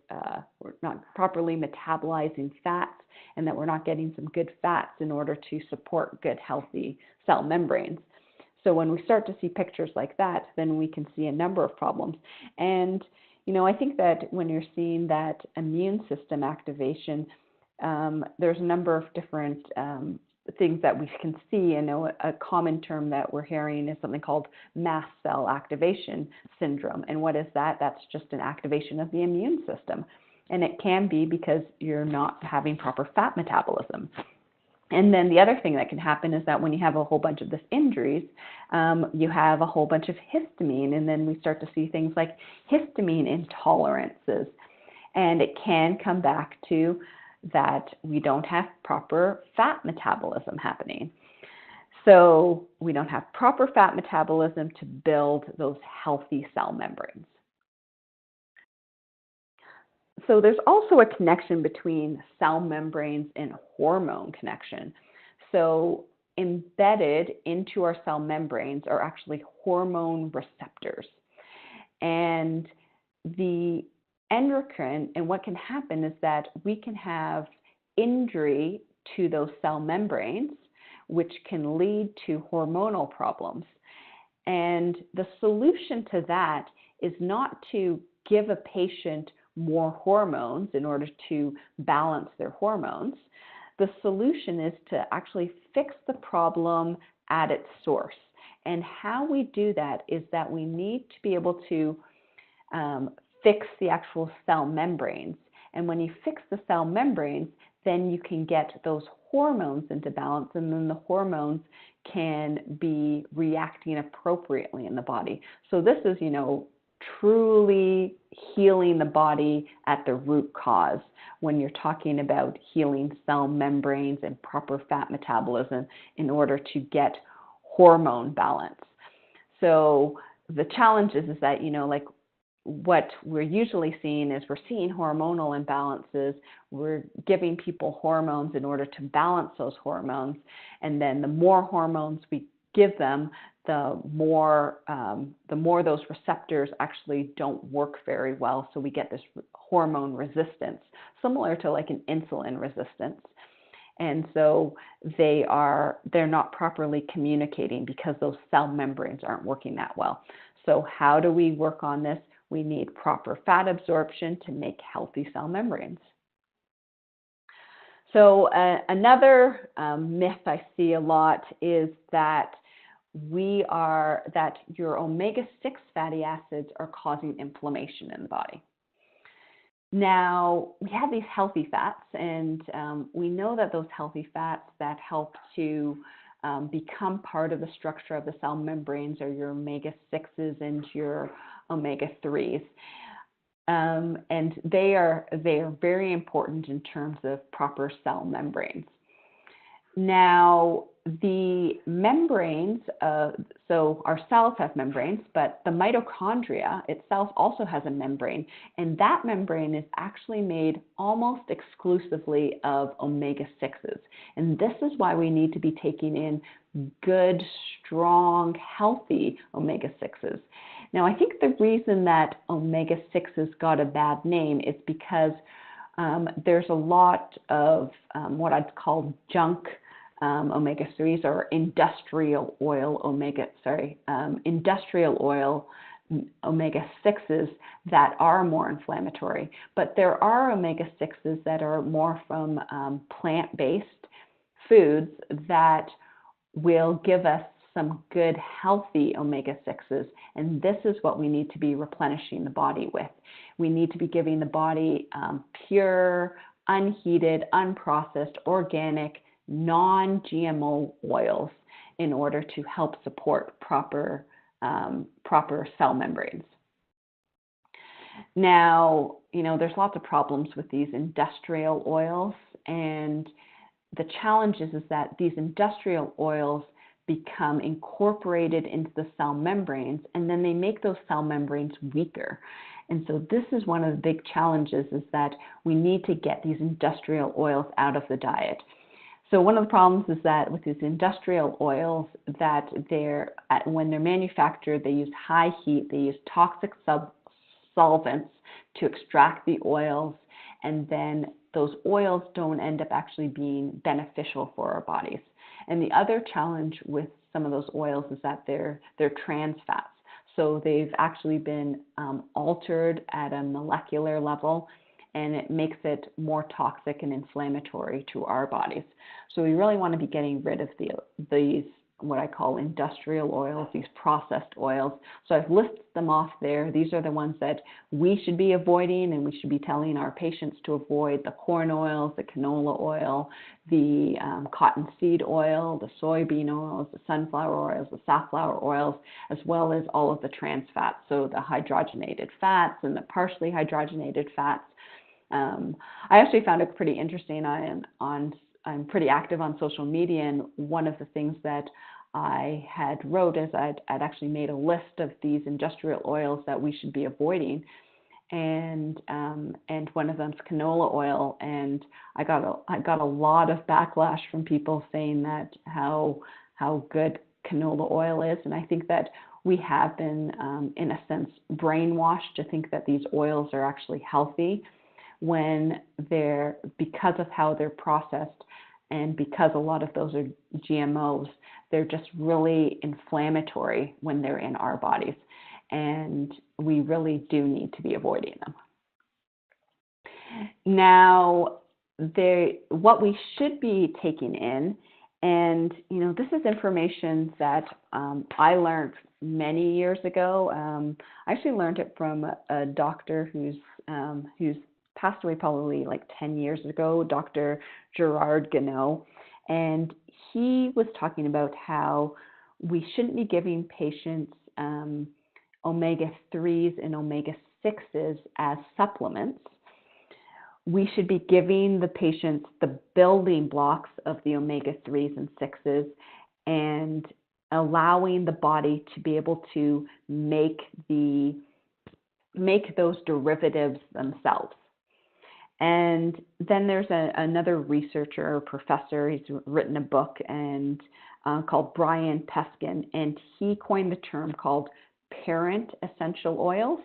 we're not properly metabolizing fats, and that we're not getting some good fats in order to support good, healthy cell membranes. So when we start to see pictures like that, then we can see a number of problems. And, I think that when you're seeing that immune system activation, there's a number of different things that we can see. A common term that we're hearing is something called mast cell activation syndrome. And what is that? That's just an activation of the immune system. And it can be because you're not having proper fat metabolism. And then the other thing that can happen is that when you have a whole bunch of this injuries, you have a whole bunch of histamine, and then we start to see things like histamine intolerances. And it can come back to that we don't have proper fat metabolism happening. So we don't have proper fat metabolism to build those healthy cell membranes. So there's also a connection between cell membranes and hormone connection. So embedded into our cell membranes are actually hormone receptors. And the endocrine, and what can happen is that we can have injury to those cell membranes, which can lead to hormonal problems. And the solution to that is not to give a patient more hormones in order to balance their hormones. The solution is to actually fix the problem at its source. And how we do that is that we need to be able to fix the actual cell membranes. And when you fix the cell membranes, then you can get those hormones into balance, and then the hormones can be reacting appropriately in the body. So this is, truly healing the body at the root cause when you're talking about healing cell membranes and proper fat metabolism in order to get hormone balance. So the challenge is that, like what we're usually seeing is we're seeing hormonal imbalances. We're giving people hormones in order to balance those hormones. And then the more hormones we give them, the more those receptors actually don't work very well. So we get this hormone resistance, similar to like an insulin resistance. And so they're not properly communicating because those cell membranes aren't working that well. So how do we work on this? We need proper fat absorption to make healthy cell membranes. So another myth I see a lot is that your omega-6 fatty acids are causing inflammation in the body. Now, we have these healthy fats, and we know that those healthy fats that help to become part of the structure of the cell membranes are your omega-6s and your omega-3s. And they are very important in terms of proper cell membranes. Now, the membranes, so our cells have membranes, but the mitochondria itself also has a membrane, and that membrane is actually made almost exclusively of omega-6s. And this is why we need to be taking in good, strong, healthy omega-6s. Now, I think the reason that omega-6s got a bad name is because there's a lot of what I'd call junk omega-3s or industrial oil omega-6s that are more inflammatory. But there are omega-6s that are more from plant-based foods that will give us some good, healthy omega-6s, and this is what we need to be replenishing the body with. We need to be giving the body pure, unheated, unprocessed, organic, non-GMO oils in order to help support proper cell membranes. Now, there's lots of problems with these industrial oils, and the challenge is that these industrial oils become incorporated into the cell membranes, and then they make those cell membranes weaker. And so this is one of the big challenges, is that we need to get these industrial oils out of the diet. So one of the problems is that with these industrial oils, that when they're manufactured, they use high heat, they use toxic solvents to extract the oils, and then those oils don't end up actually being beneficial for our bodies. And the other challenge with some of those oils is that they're trans fats. So they've actually been altered at a molecular level, and it makes it more toxic and inflammatory to our bodies. So we really want to be getting rid of these, what I call industrial oils, these processed oils. So I've listed them off there. These are the ones that we should be avoiding, and we should be telling our patients to avoid: the corn oils, the canola oil, the cottonseed oil, the soybean oils, the sunflower oils, the safflower oils, as well as all of the trans fats. So the hydrogenated fats and the partially hydrogenated fats. I actually found it pretty interesting. I'm pretty active on social media, and one of the things that I had wrote is I'd actually made a list of these industrial oils that we should be avoiding, and one of them's canola oil, and I got a lot of backlash from people saying that how good canola oil is, and I think that we have been in a sense brainwashed to think that these oils are actually healthy, when because of how they're processed, and because a lot of those are GMOs, they're just really inflammatory when they're in our bodies, and we really do need to be avoiding them. Now, what we should be taking in, and this is information that I learned many years ago. I actually learned it from a doctor who's passed away probably like 10 years ago, Dr. Gerard Gano, and he was talking about how we shouldn't be giving patients omega-3s and omega-6s as supplements. We should be giving the patients the building blocks of the omega-3s and 6s, and allowing the body to be able to make those derivatives themselves. And then there's another researcher or professor. He's written a book called Brian Peskin, and he coined the term called parent essential oils.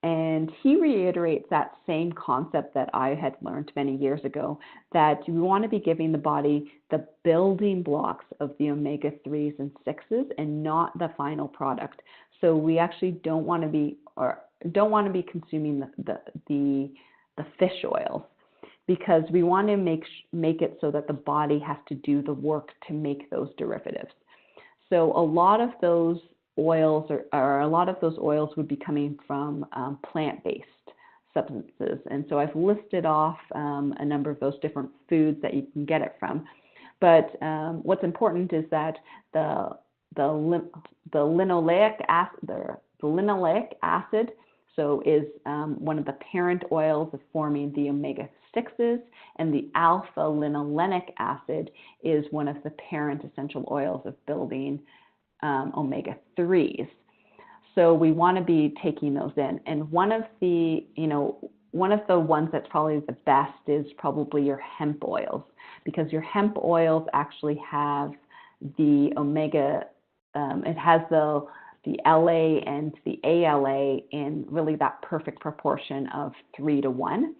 And he reiterates that same concept that I had learned many years ago, that we want to be giving the body the building blocks of the omega-3s and 6s, and not the final product. So we actually don't want to be consuming the fish oils, because we want to make it so that the body has to do the work to make those derivatives. So a lot of those oils would be coming from plant-based substances, and so I've listed off a number of those different foods that you can get it from. But what's important is that the linoleic acid so is one of the parent oils of forming the omega-6s, and the alpha-linolenic acid is one of the parent essential oils of building omega-3s. So we want to be taking those in. And one of the ones that's probably the best is probably your hemp oils, because your hemp oils actually have the omega, it has the LA and the ALA in really that perfect proportion of 3:1,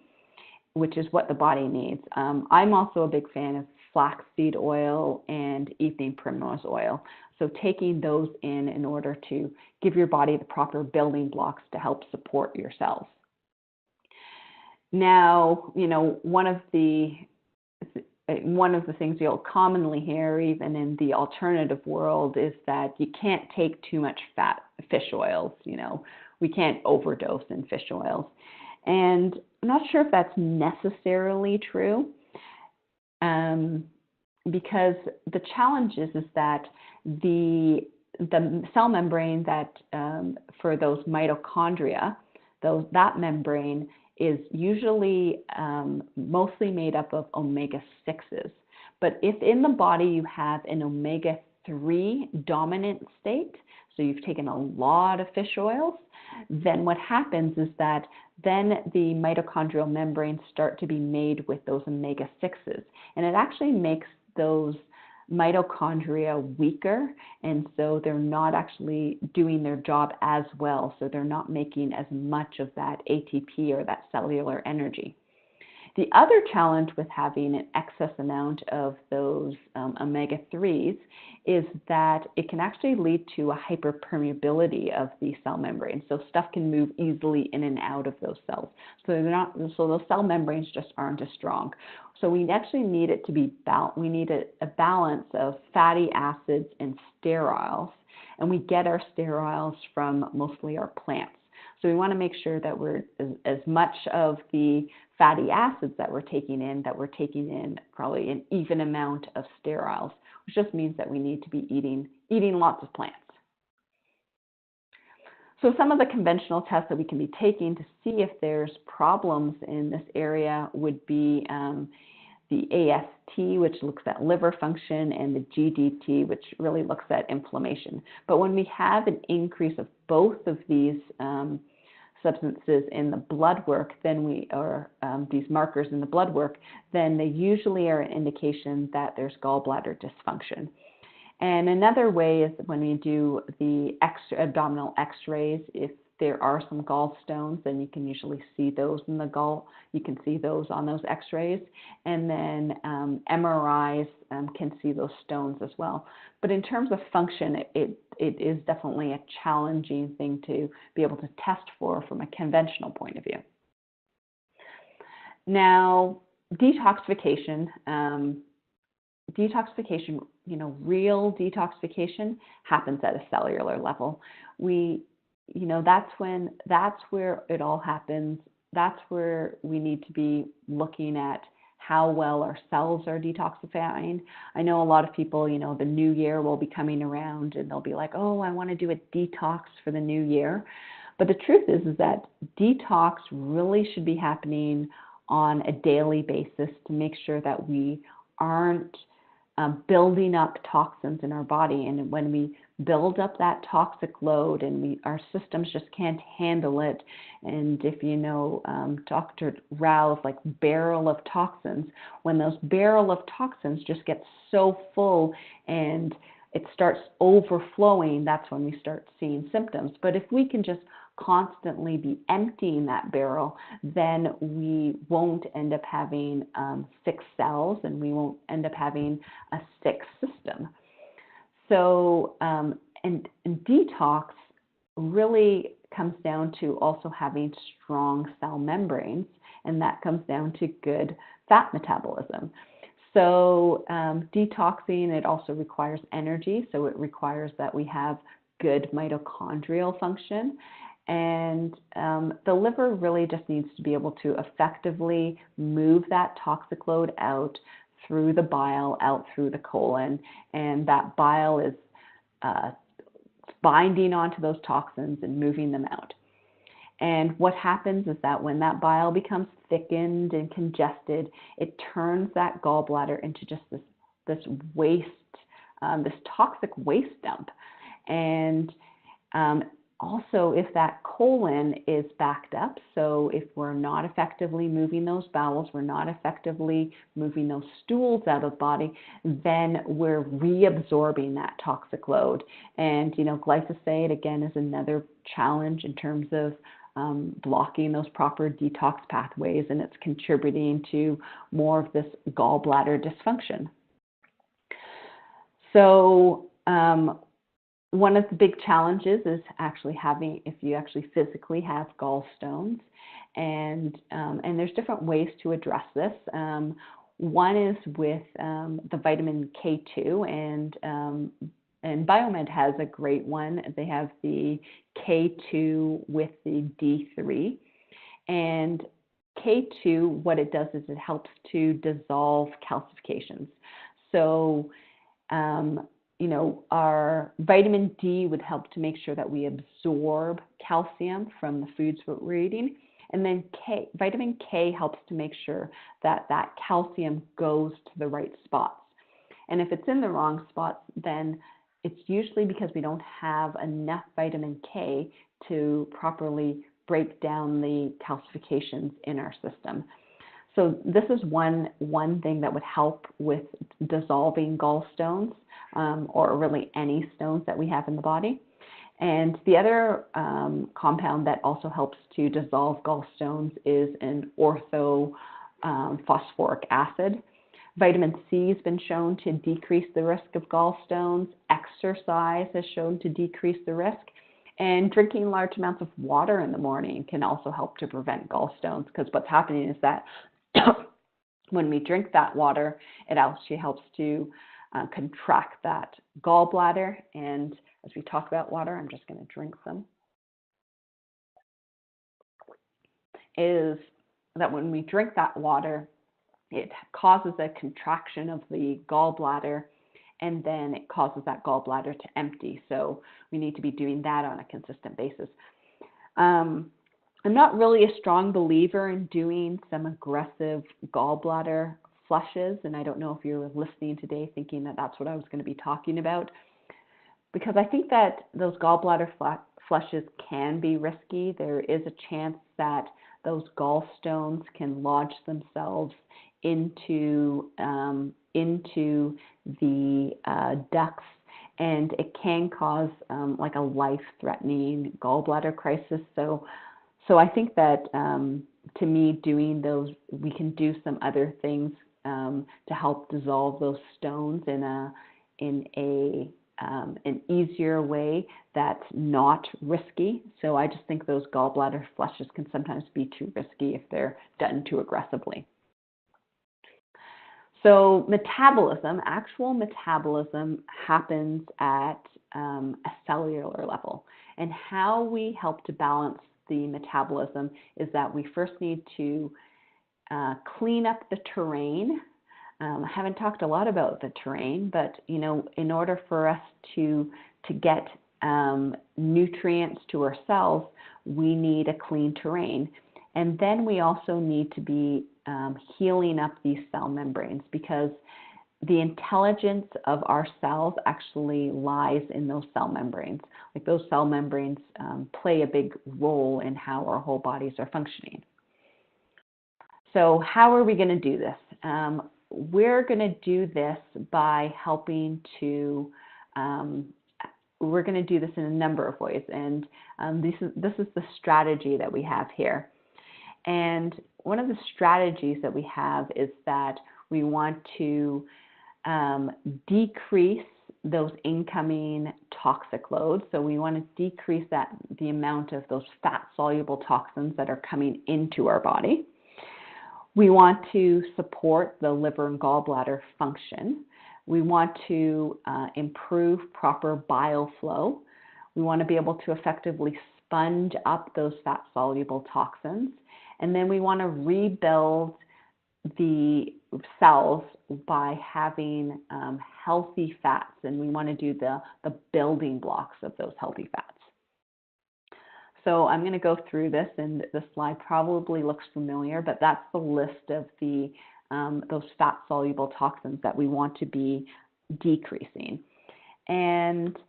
which is what the body needs. I'm also a big fan of flaxseed oil and evening primrose oil. So taking those in order to give your body the proper building blocks to help support your cells. Now, one of the things you'll commonly hear, even in the alternative world, is that you can't take too much fish oils. We can't overdose in fish oils. And I'm not sure if that's necessarily true, because the challenge is that the cell membrane that for those mitochondria, that membrane is usually mostly made up of omega-6s. But if in the body you have an omega-3 dominant state, so you've taken a lot of fish oils, then what happens is that then the mitochondrial membranes start to be made with those omega-6s, and it actually makes those mitochondria weaker, and so they're not actually doing their job as well, so they're not making as much of that ATP or that cellular energy. The other challenge with having an excess amount of those omega-3s is that it can actually lead to a hyperpermeability of the cell membrane. So stuff can move easily in and out of those cells. So those cell membranes just aren't as strong. So we actually need it to be we need a balance of fatty acids and sterols, and we get our sterols from mostly our plants. So we want to make sure that we're as much of the fatty acids that we're taking in probably an even amount of sterols, which just means that we need to be eating lots of plants. So some of the conventional tests that we can be taking to see if there's problems in this area would be the AST, which looks at liver function, and the GDT, which really looks at inflammation. But when we have an increase of both of these substances in the blood work, then these markers in the blood work, then they usually are an indication that there's gallbladder dysfunction. And another way is when we do the abdominal x-rays, if there are some gallstones, then you can usually see those in the gall. You can see those on those x-rays. And then MRIs can see those stones as well. But in terms of function, it is definitely a challenging thing to be able to test for from a conventional point of view. Now, detoxification, real detoxification happens at a cellular level. That's where it all happens. That's where we need to be looking at how well our cells are detoxifying. I know a lot of people, the new year will be coming around and they'll be like, oh, I want to do a detox for the new year. But the truth is that detox really should be happening on a daily basis to make sure that we aren't building up toxins in our body. And when we build up that toxic load and our systems just can't handle it, and if you know Dr. Rao's barrel of toxins, when those barrel of toxins just get so full and it starts overflowing, that's when we start seeing symptoms. But if we can just constantly be emptying that barrel, then we won't end up having sick cells, and we won't end up having a sick system. So, and detox really comes down to also having strong cell membranes, and that comes down to good fat metabolism. So detoxing, it also requires energy, so it requires that we have good mitochondrial function. And the liver really just needs to be able to effectively move that toxic load out through the bile, out through the colon, and that bile is binding onto those toxins and moving them out. And what happens is that when that bile becomes thickened and congested, it turns that gallbladder into just this waste, this toxic waste dump. And also, if that colon is backed up, so if we're not effectively moving those bowels, we're not effectively moving those stools out of the body, then we're reabsorbing that toxic load. And, glyphosate, again, is another challenge in terms of blocking those proper detox pathways, and it's contributing to more of this gallbladder dysfunction. So, one of the big challenges is actually if you actually physically have gallstones, and there's different ways to address this. One is with the vitamin K2, and Biomed has a great one. They have the K2 with the D3, and K2, what it does is it helps to dissolve calcifications. So our vitamin D would help to make sure that we absorb calcium from the foods that we're eating. And then vitamin K helps to make sure that that calcium goes to the right spots. And if it's in the wrong spots, then it's usually because we don't have enough vitamin K to properly break down the calcifications in our system. So this is one thing that would help with dissolving gallstones, or really any stones that we have in the body. And the other compound that also helps to dissolve gallstones is an orthophosphoric acid. Vitamin C has been shown to decrease the risk of gallstones. Exercise has shown to decrease the risk. And drinking large amounts of water in the morning can also help to prevent gallstones, because what's happening is that when we drink that water, it actually helps to contract that gallbladder. And as we talk about water, I'm just going to drink some. Is that when we drink that water, it causes a contraction of the gallbladder, and then it causes that gallbladder to empty. So we need to be doing that on a consistent basis. I'm not really a strong believer in doing some aggressive gallbladder flushes, and I don't know if you're listening today thinking that that's what I was going to be talking about, because I think that those gallbladder flushes can be risky. There is a chance that those gallstones can lodge themselves into the ducts, and it can cause like a life-threatening gallbladder crisis. So I think that to me, doing those, we can do some other things to help dissolve those stones in an easier way that's not risky. So I just think those gallbladder flushes can sometimes be too risky if they're done too aggressively. So metabolism, actual metabolism, happens at a cellular level. And how we help to balance the metabolism is that we first need to clean up the terrain. I haven't talked a lot about the terrain, but in order for us to get nutrients to our cells, we need a clean terrain. And then we also need to be healing up these cell membranes, because the intelligence of our cells actually lies in those cell membranes. Like, those cell membranes play a big role in how our whole bodies are functioning. So how are we going to do this? We're going to do this by helping to, we're going to do this in a number of ways. And this is the strategy that we have here. And one of the strategies that we have is that we want to decrease those incoming toxic loads. So we want to decrease the amount of those fat-soluble toxins that are coming into our body. We want to support the liver and gallbladder function. We want to improve proper bile flow. We want to be able to effectively sponge up those fat-soluble toxins. And then we want to rebuild the cells by having healthy fats, and we want to do the building blocks of those healthy fats. So I'm going to go through this, and the slide probably looks familiar, but that's the list of those fat-soluble toxins that we want to be decreasing. And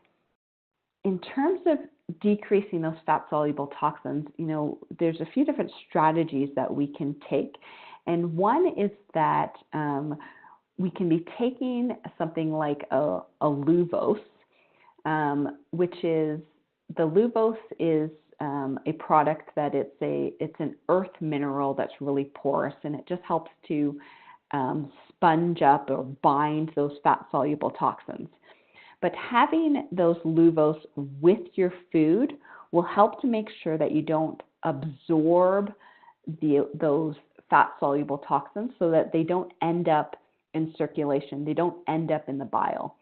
in terms of decreasing those fat-soluble toxins, there's a few different strategies that we can take. And one is that we can be taking something like a luvose, which is, the luvose is a product that it's an earth mineral that's really porous, and it just helps to sponge up or bind those fat-soluble toxins. But having those luvose with your food will help to make sure that you don't absorb those fat-soluble toxins, so that they don't end up in circulation. They don't end up in the bile.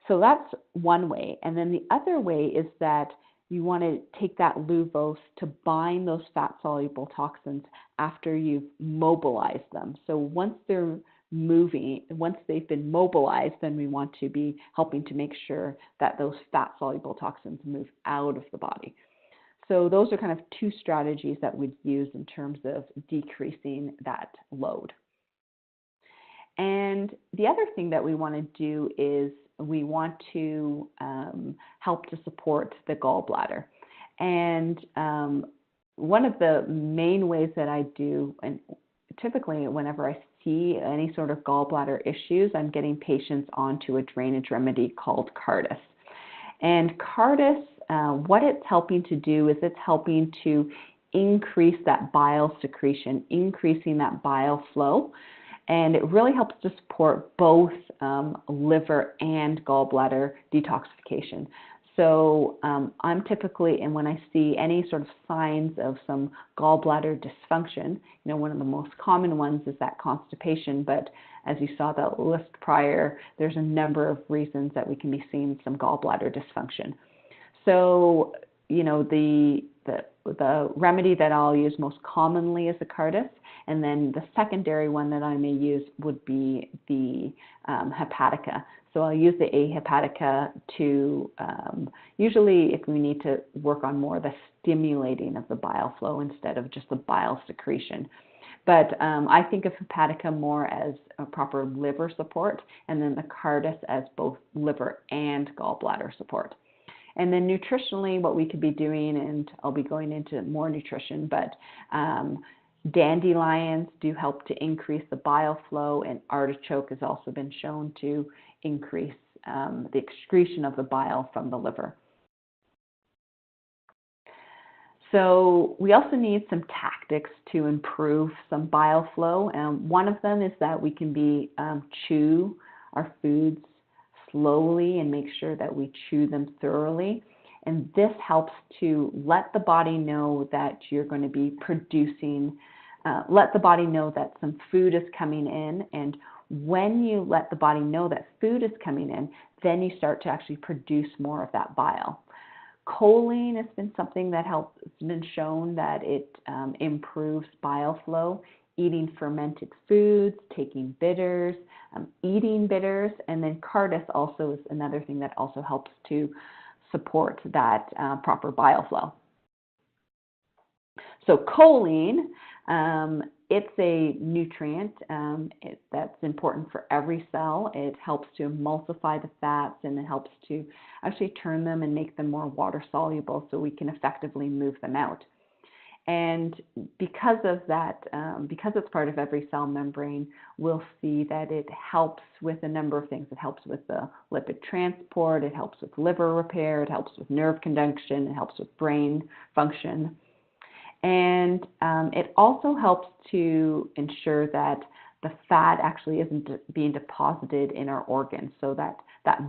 So that's one way. And then the other way is that you want to take that luvose to bind those fat-soluble toxins after you've mobilized them. So once they're moving, once they've been mobilized, then we want to be helping to make sure that those fat-soluble toxins move out of the body. So those are kind of two strategies that we'd use in terms of decreasing that load. And the other thing that we want to do is we want to help to support the gallbladder. And one of the main ways that I do, and typically whenever I see any sort of gallbladder issues, I'm getting patients onto a drainage remedy called Cardis. And Cardis, what it's helping to do is it's helping to increase that bile secretion, increasing that bile flow. And it really helps to support both liver and gallbladder detoxification. So I'm typically, and when I see any sort of signs of some gallbladder dysfunction, one of the most common ones is that constipation, but as you saw that list prior, there's a number of reasons that we can be seeing some gallbladder dysfunction. So, the remedy that I'll use most commonly is the Cardis, and then the secondary one that I may use would be the hepatica. So I'll use the A hepatica to, usually if we need to work on more the stimulating of the bile flow instead of just the bile secretion. But I think of hepatica more as a proper liver support, and then the Cardis as both liver and gallbladder support. And then nutritionally, what we could be doing, and I'll be going into more nutrition, but dandelions do help to increase the bile flow, and artichoke has also been shown to increase the excretion of the bile from the liver. So we also need some tactics to improve some bile flow. One of them is that we can chew our foods slowly and make sure that we chew them thoroughly. And this helps to let the body know that you're going to be producing, let the body know that some food is coming in. And when you let the body know that food is coming in, then you start to actually produce more of that bile. Choline has been something that has been shown that it improves bile flow. Eating fermented foods, taking bitters, eating bitters, and then Cardis also is another thing that also helps to support that proper bile flow. So choline, it's a nutrient that's important for every cell. It helps to emulsify the fats, and it helps to actually turn them and make them more water soluble so we can effectively move them out. And because of that, because it's part of every cell membrane, we'll see that it helps with a number of things. It helps with the lipid transport, it helps with liver repair, it helps with nerve conduction, it helps with brain function. And it also helps to ensure that the fat actually isn't being deposited in our organs, so that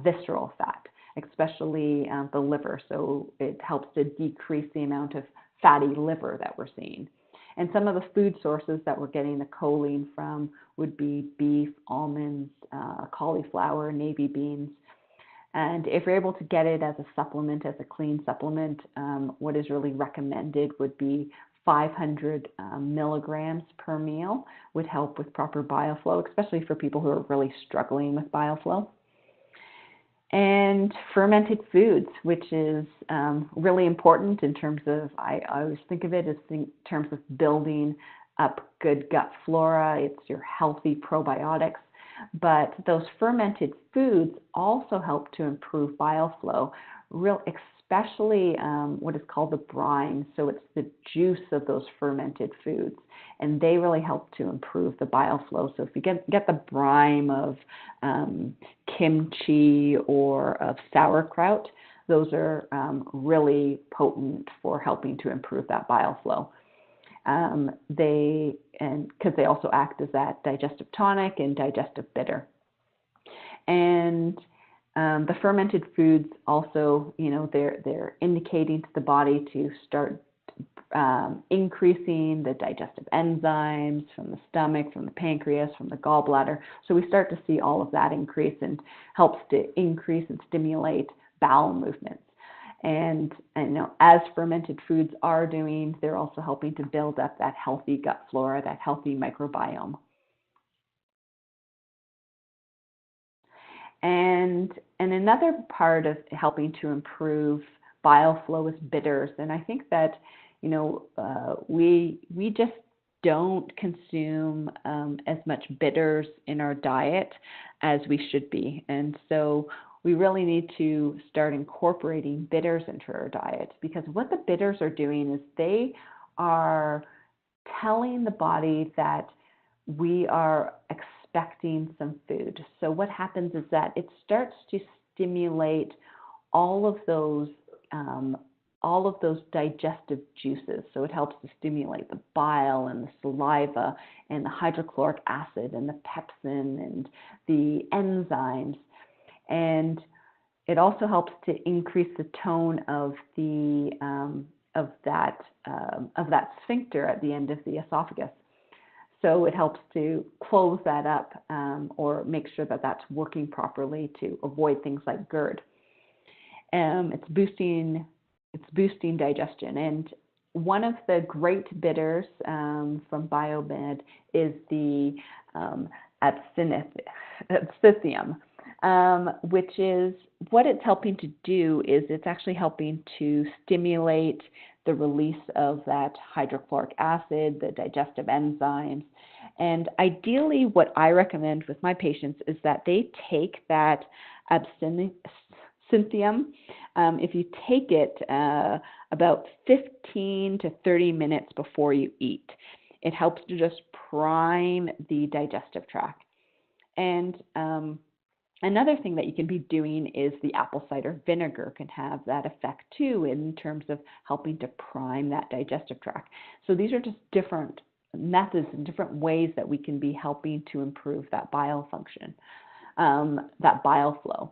visceral fat, especially the liver. So it helps to decrease the amount of fatty liver that we're seeing. And some of the food sources that we're getting the choline from would be beef, almonds, cauliflower, navy beans. And if you're able to get it as a supplement, as a clean supplement, what is really recommended would be 500 milligrams per meal would help with proper bile flow, especially for people who are really struggling with bile flow. And fermented foods, which is really important in terms of, I always think of it as in terms of building up good gut flora. It's your healthy probiotics. But those fermented foods also help to improve bile flow, especially what is called the brine. So it's the juice of those fermented foods, and they really help to improve the bile flow. So if you get the brine of kimchi or of sauerkraut, those are really potent for helping to improve that bile flow. Because they also act as that digestive tonic and digestive bitter. And the fermented foods also, they're indicating to the body to start increasing the digestive enzymes from the stomach, from the pancreas, from the gallbladder. So we start to see all of that increase, and helps to increase and stimulate bowel movements. And as fermented foods are doing, they're also helping to build up that healthy gut flora, that healthy microbiome. And another part of helping to improve bile flow is bitters. And I think that, we just don't consume as much bitters in our diet as we should be. And so we really need to start incorporating bitters into our diet, because what the bitters are doing is they are telling the body that we are expecting some food. So what happens is that it starts to stimulate all of those digestive juices. So it helps to stimulate the bile and the saliva and the hydrochloric acid and the pepsin and the enzymes. And it also helps to increase the tone of that sphincter at the end of the esophagus. So it helps to close that up or make sure that that's working properly to avoid things like GERD. It's boosting digestion. And one of the great bitters from Biomed is the absinthium, which is what it's helping to do is it's actually helping to stimulate the release of that hydrochloric acid, the digestive enzymes. And ideally, what I recommend with my patients is that they take that absinthium. If you take it about 15 to 30 minutes before you eat, it helps to just prime the digestive tract. And another thing that you can be doing is the apple cider vinegar can have that effect too, in terms of helping to prime that digestive tract. So these are just different methods and different ways that we can be helping to improve that bile function, that bile flow.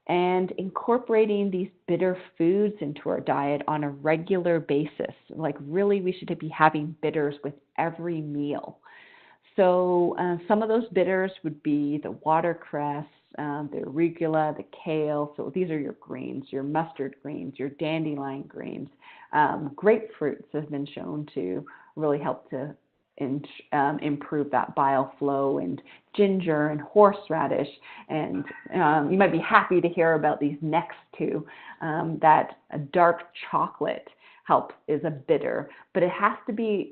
And incorporating these bitter foods into our diet on a regular basis. Like really, we should be having bitters with every meal. So some of those bitters would be the watercress, the arugula, the kale. So these are your greens, your mustard greens, your dandelion greens. Grapefruits have been shown to really help to improve that bile flow, and ginger and horseradish. And you might be happy to hear about these next two, that dark chocolate is a bitter, but it has to be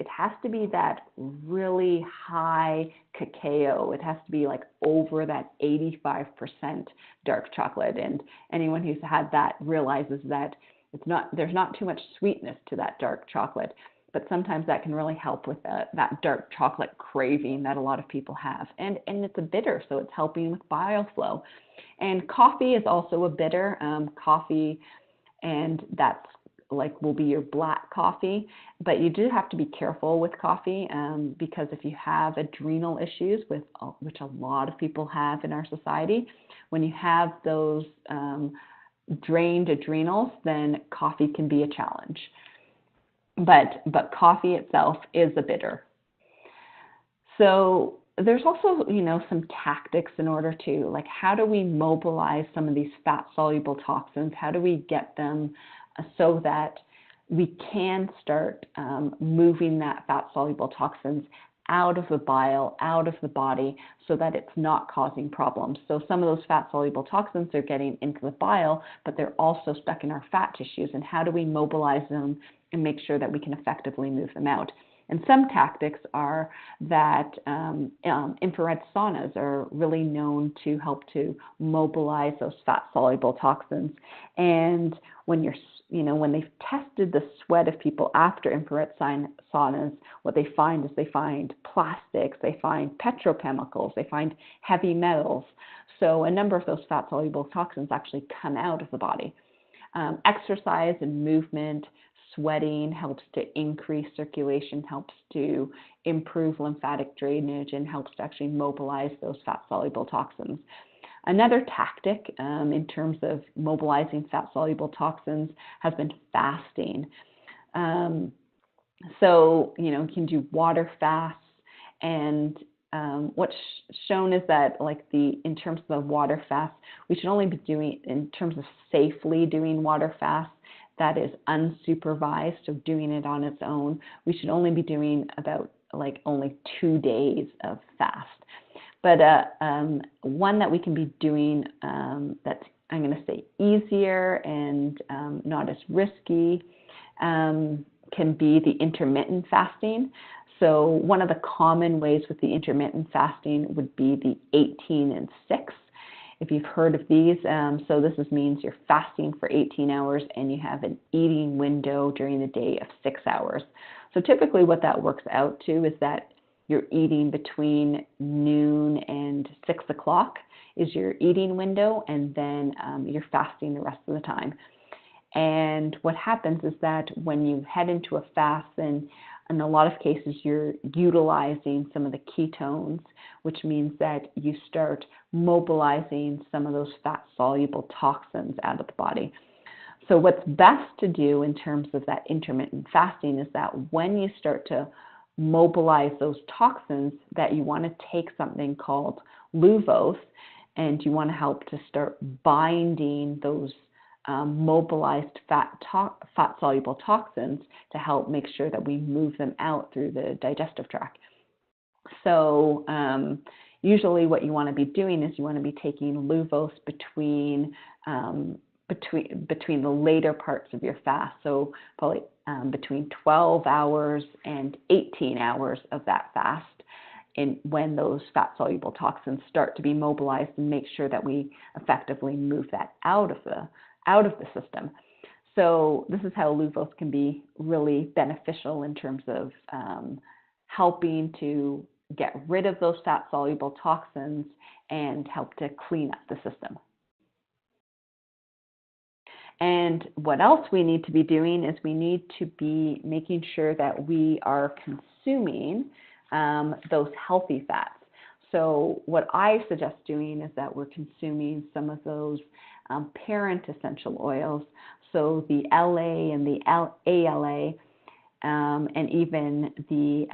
that really high cacao. It has to be like over that 85% dark chocolate. And anyone who's had that realizes that there's not too much sweetness to that dark chocolate, but sometimes that can really help with that dark chocolate craving that a lot of people have. And it's a bitter, so it's helping with bile flow. And coffee is also a bitter. Coffee, and that's will be your black coffee, but you do have to be careful with coffee because if you have adrenal issues, which a lot of people have in our society, when you have those drained adrenals, then coffee can be a challenge. But coffee itself is a bitter. So there's also, some tactics in order to, how do we mobilize some of these fat-soluble toxins? How do we get them so that we can start moving that fat-soluble toxins out of the bile, out of the body, so that it's not causing problems. So some of those fat-soluble toxins are getting into the bile, but they're also stuck in our fat tissues. And how do we mobilize them and make sure that we can effectively move them out? And some tactics are that infrared saunas are really known to help to mobilize those fat-soluble toxins. And when they've tested the sweat of people after infrared saunas, what they find is they find plastics, they find petrochemicals, they find heavy metals. So a number of those fat-soluble toxins actually come out of the body. Exercise and movement, sweating helps to increase circulation, helps to improve lymphatic drainage, and helps to actually mobilize those fat-soluble toxins. Another tactic in terms of mobilizing fat-soluble toxins has been fasting. So, you can do water fasts, and what's shown is that in terms of the water fast, we should only be doing, in terms of safely doing water fasts, that is unsupervised, so doing it on its own, we should only be doing about only 2 days of fast. But one that we can be doing that's, I'm going to say, easier and not as risky can be the intermittent fasting. So one of the common ways with the intermittent fasting would be the 18 and 6. If you've heard of these, so this means you're fasting for 18 hours and you have an eating window during the day of 6 hours. So typically what that works out to is that you're eating between noon and 6 o'clock is your eating window, and then you're fasting the rest of the time. And what happens is that when you head into a fast, then in a lot of cases you're utilizing some of the ketones, which means that you start mobilizing some of those fat-soluble toxins out of the body. So what's best to do in terms of that intermittent fasting is that when you start to mobilize those toxins, that you want to take something called luvose, and you want to help to start binding those mobilized fat-soluble toxins to help make sure that we move them out through the digestive tract. So usually what you want to be doing is you want to be taking luvose between the later parts of your fast, so probably between 12 hours and 18 hours of that fast, when those fat-soluble toxins start to be mobilized, and make sure that we effectively move that out of the system. So this is how luvose can be really beneficial in terms of helping to get rid of those fat-soluble toxins and help to clean up the system. And what else we need to be doing is we need to be making sure that we are consuming those healthy fats. So what I suggest doing is that we're consuming some of those parent essential oils, so the LA and the ALA, and even the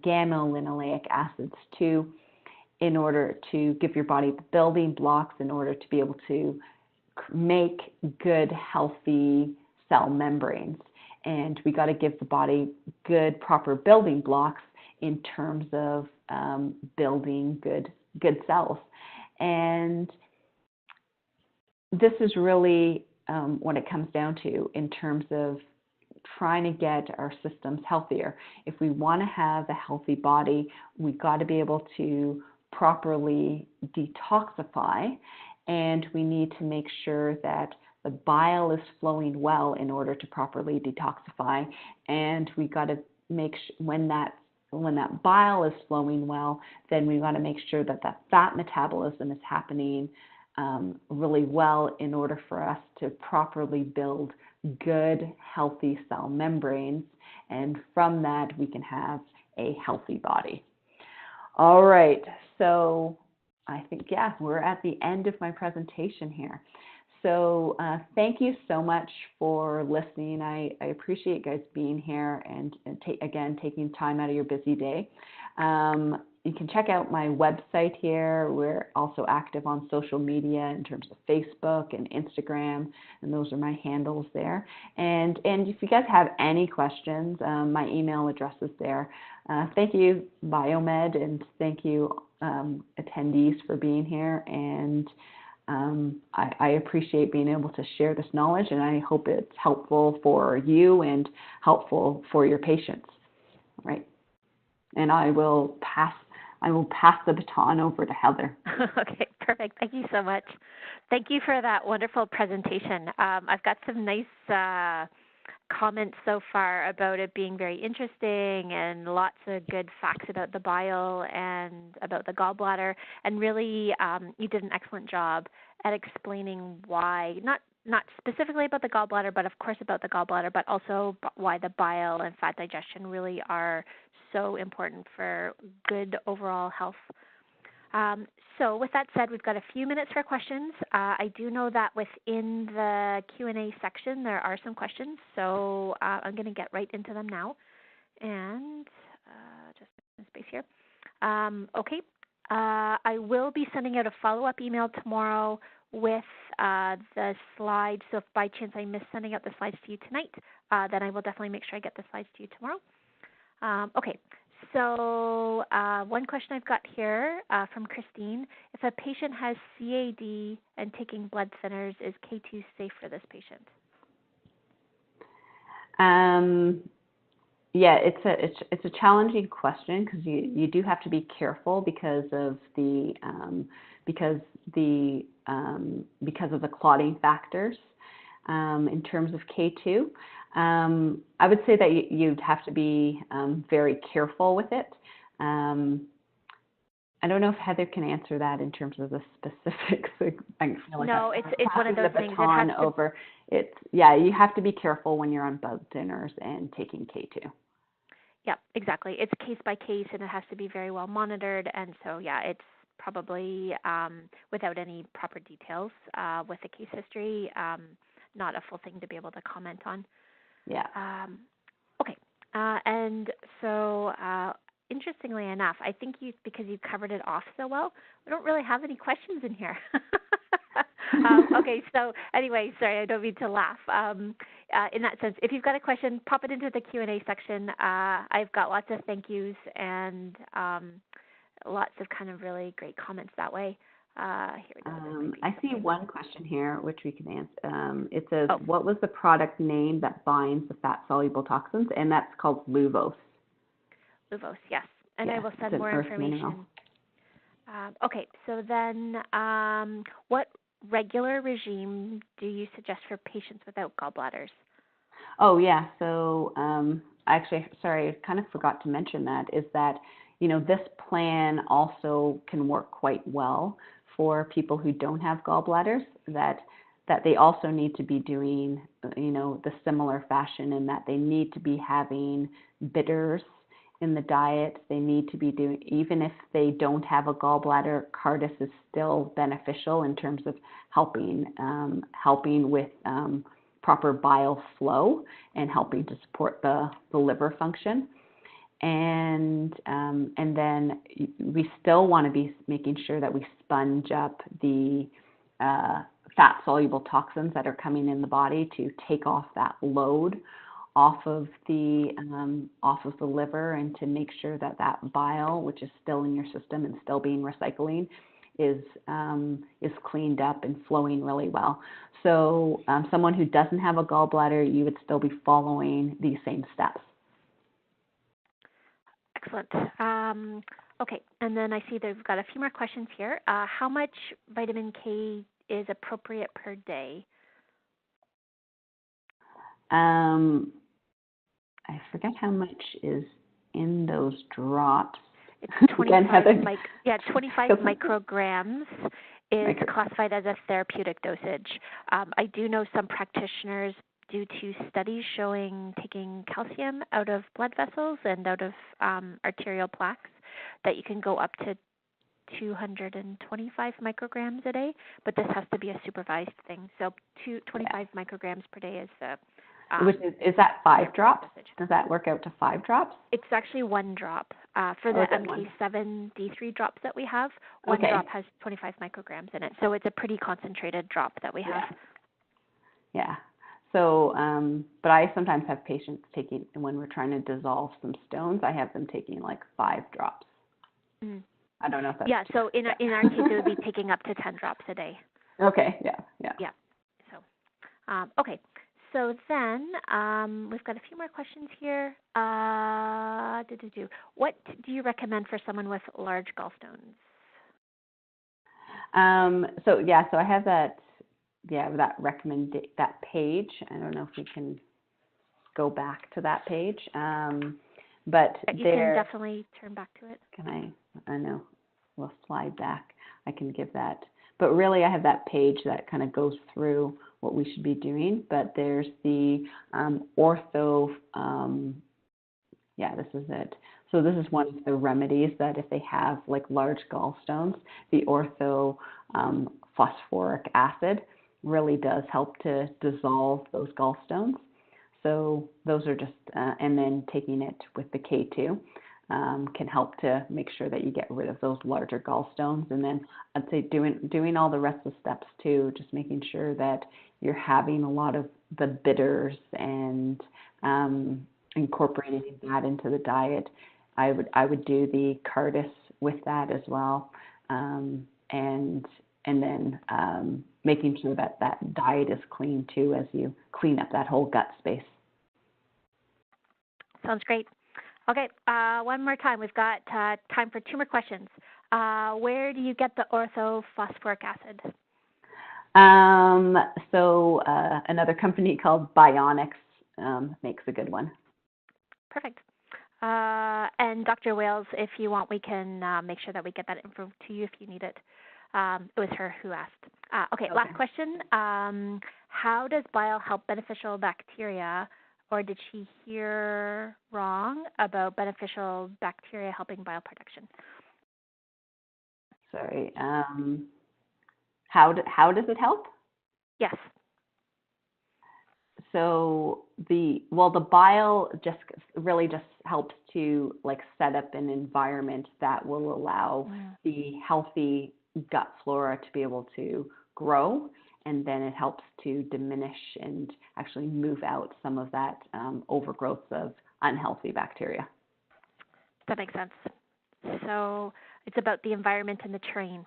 gamma-linoleic acids too, in order to give your body the building blocks in order to be able to make good, healthy cell membranes. And we got to give the body good, proper building blocks in terms of building good cells. And this is really what it comes down to in terms of trying to get our systems healthier. If we want to have a healthy body, we've got to be able to properly detoxify, and we need to make sure that the bile is flowing well in order to properly detoxify. And we got to make sure when that bile is flowing well, then we got to make sure that that fat metabolism is happening really well in order for us to properly build good, healthy cell membranes. And from that, we can have a healthy body. All right, so I think, yeah, we're at the end of my presentation here. So thank you so much for listening. I appreciate you guys being here and again, taking time out of your busy day. You can check out my website here. We're also active on social media in terms of Facebook and Instagram, and those are my handles there. And if you guys have any questions, my email address is there. Thank you, Biomed, and thank you, attendees, for being here. And I appreciate being able to share this knowledge, and I hope it's helpful for you and helpful for your patients. All right. And I will pass the baton over to Heather. Okay, perfect. Thank you so much. Thank you for that wonderful presentation. I've got some nice comments so far about it being very interesting, and lots of good facts about the bile and about the gallbladder. And really, you did an excellent job at explaining why, not specifically about the gallbladder, but of course about the gallbladder, but also why the bile and fat digestion really are so important for good overall health. So with that said, we've got a few minutes for questions. I do know that within the Q&A section there are some questions, so I'm going to get right into them now. And just in space here. Okay. I will be sending out a follow-up email tomorrow with the slides. So if by chance I miss sending out the slides to you tonight, then I will definitely make sure I get the slides to you tomorrow. Okay. So one question I've got here from Christine: if a patient has CAD and taking blood thinners, is K2 safe for this patient? Yeah, it's a challenging question because you do have to be careful because of the because of the clotting factors in terms of K2. I would say that you'd have to be very careful with it. I don't know if Heather can answer that in terms of the specifics. I feel like No, it's one of those things. Yeah, you have to be careful when you're on blood thinners and taking K2. Yeah, exactly. It's case by case, and it has to be very well monitored. And so, yeah, it's probably without any proper details with the case history, not a full thing to be able to comment on. Yeah. Okay. And so, interestingly enough, I think because you covered it off so well, we don't really have any questions in here. Okay, so anyway, sorry, I don't mean to laugh. In that sense, if you've got a question, pop it into the Q&A section. I've got lots of thank yous and lots of kind of really great comments that way. Here we go. I see one question here, which we can answer. It says, what was the product name that binds the fat-soluble toxins? And that's called Luvos. Luvos, yes. And I will send more information. Okay, so then what regular regime do you suggest for patients without gallbladders? Oh, yeah. So actually, sorry, I kind of forgot to mention that, is that, this plan also can work quite well for people who don't have gallbladders, that they also need to be doing, the similar fashion in that they need to be having bitters in the diet. They need to be doing, even if they don't have a gallbladder, Cardis is still beneficial in terms of helping with proper bile flow and helping to support the liver function. And then we still want to be making sure that we sponge up the fat-soluble toxins that are coming in the body to take off that load off of the liver, and to make sure that bile, which is still in your system and still being recycling, is cleaned up and flowing really well. So someone who doesn't have a gallbladder, you would still be following these same steps. Excellent. Okay, and then I see they've got a few more questions here. How much vitamin K is appropriate per day? I forget how much is in those drops. It's 25, 25 micrograms is classified as a therapeutic dosage. I do know some practitioners, due to studies showing taking calcium out of blood vessels and out of arterial plaques, that you can go up to 225 micrograms a day, but this has to be a supervised thing. So 25 micrograms per day is the which is that 5 drops? Does that work out to 5 drops? It's actually 1 drop. For the MK7 D3 drops that we have, one drop has 25 micrograms in it. So it's a pretty concentrated drop that we have. Yeah. So, but I sometimes have patients taking, when we're trying to dissolve some stones, I have them taking like 5 drops. Mm. I don't know if that's so in our case, it would be taking up to 10 drops a day. Okay, yeah. So, okay. So then we've got a few more questions here. What do you recommend for someone with large gallstones? So I have that that page. I don't know if we can go back to that page. But you can definitely turn back to it. Can I know. We'll slide back. I can give that. But really, I have that page that kind of goes through what we should be doing. But there's the ortho. This is it. So this is one of the remedies that if they have like large gallstones, the ortho phosphoric acid really does help to dissolve those gallstones. So those are just, and then taking it with the K2 can help to make sure that you get rid of those larger gallstones. And then I'd say doing all the rest of the steps too, just making sure that you're having a lot of the bitters and incorporating that into the diet. I would do the Cardis with that as well, and then making sure that diet is clean too as you clean up that whole gut space. Sounds great. Okay, one more time. We've got time for 2 more questions. Where do you get the orthophosphoric acid? So another company called Bionics makes a good one. Perfect. And Dr. Wales, if you want, we can make sure that we get that info to you if you need it. It was her who asked. Okay, last question. How does bile help beneficial bacteria, or did she hear wrong about beneficial bacteria helping bile production? Sorry. How does it help? Yes. So the bile just helps to like set up an environment that will allow the healthy gut flora to be able to grow, and then it helps to diminish and actually move out some of that overgrowth of unhealthy bacteria. That makes sense. So it's about the environment and the terrain.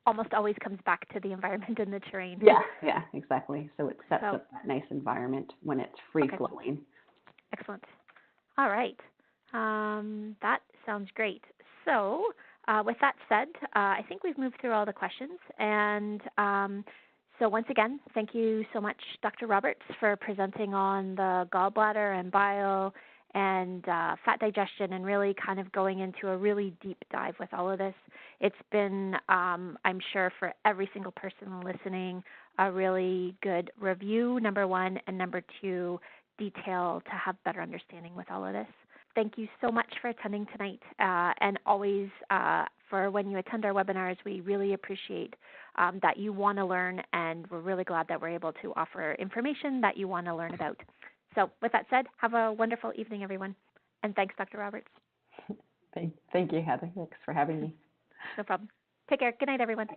Almost always comes back to the environment and the terrain. Yeah, exactly. So it sets up that nice environment when it's free flowing. Excellent. All right. That sounds great. So with that said, I think we've moved through all the questions. And so once again, thank you so much, Dr. Roberts, for presenting on the gallbladder and bile and fat digestion, and really kind of going into a really deep dive with all of this. It's been, I'm sure, for every single person listening, a really good review, number one, and number two, detail to have better understanding with all of this. Thank you so much for attending tonight, and always for when you attend our webinars. We really appreciate that you want to learn, and we're really glad that we're able to offer information that you want to learn about. So with that said, have a wonderful evening, everyone. And thanks, Dr. Roberts. Thank you, Heather. Thanks for having me. No problem. Take care. Good night, everyone.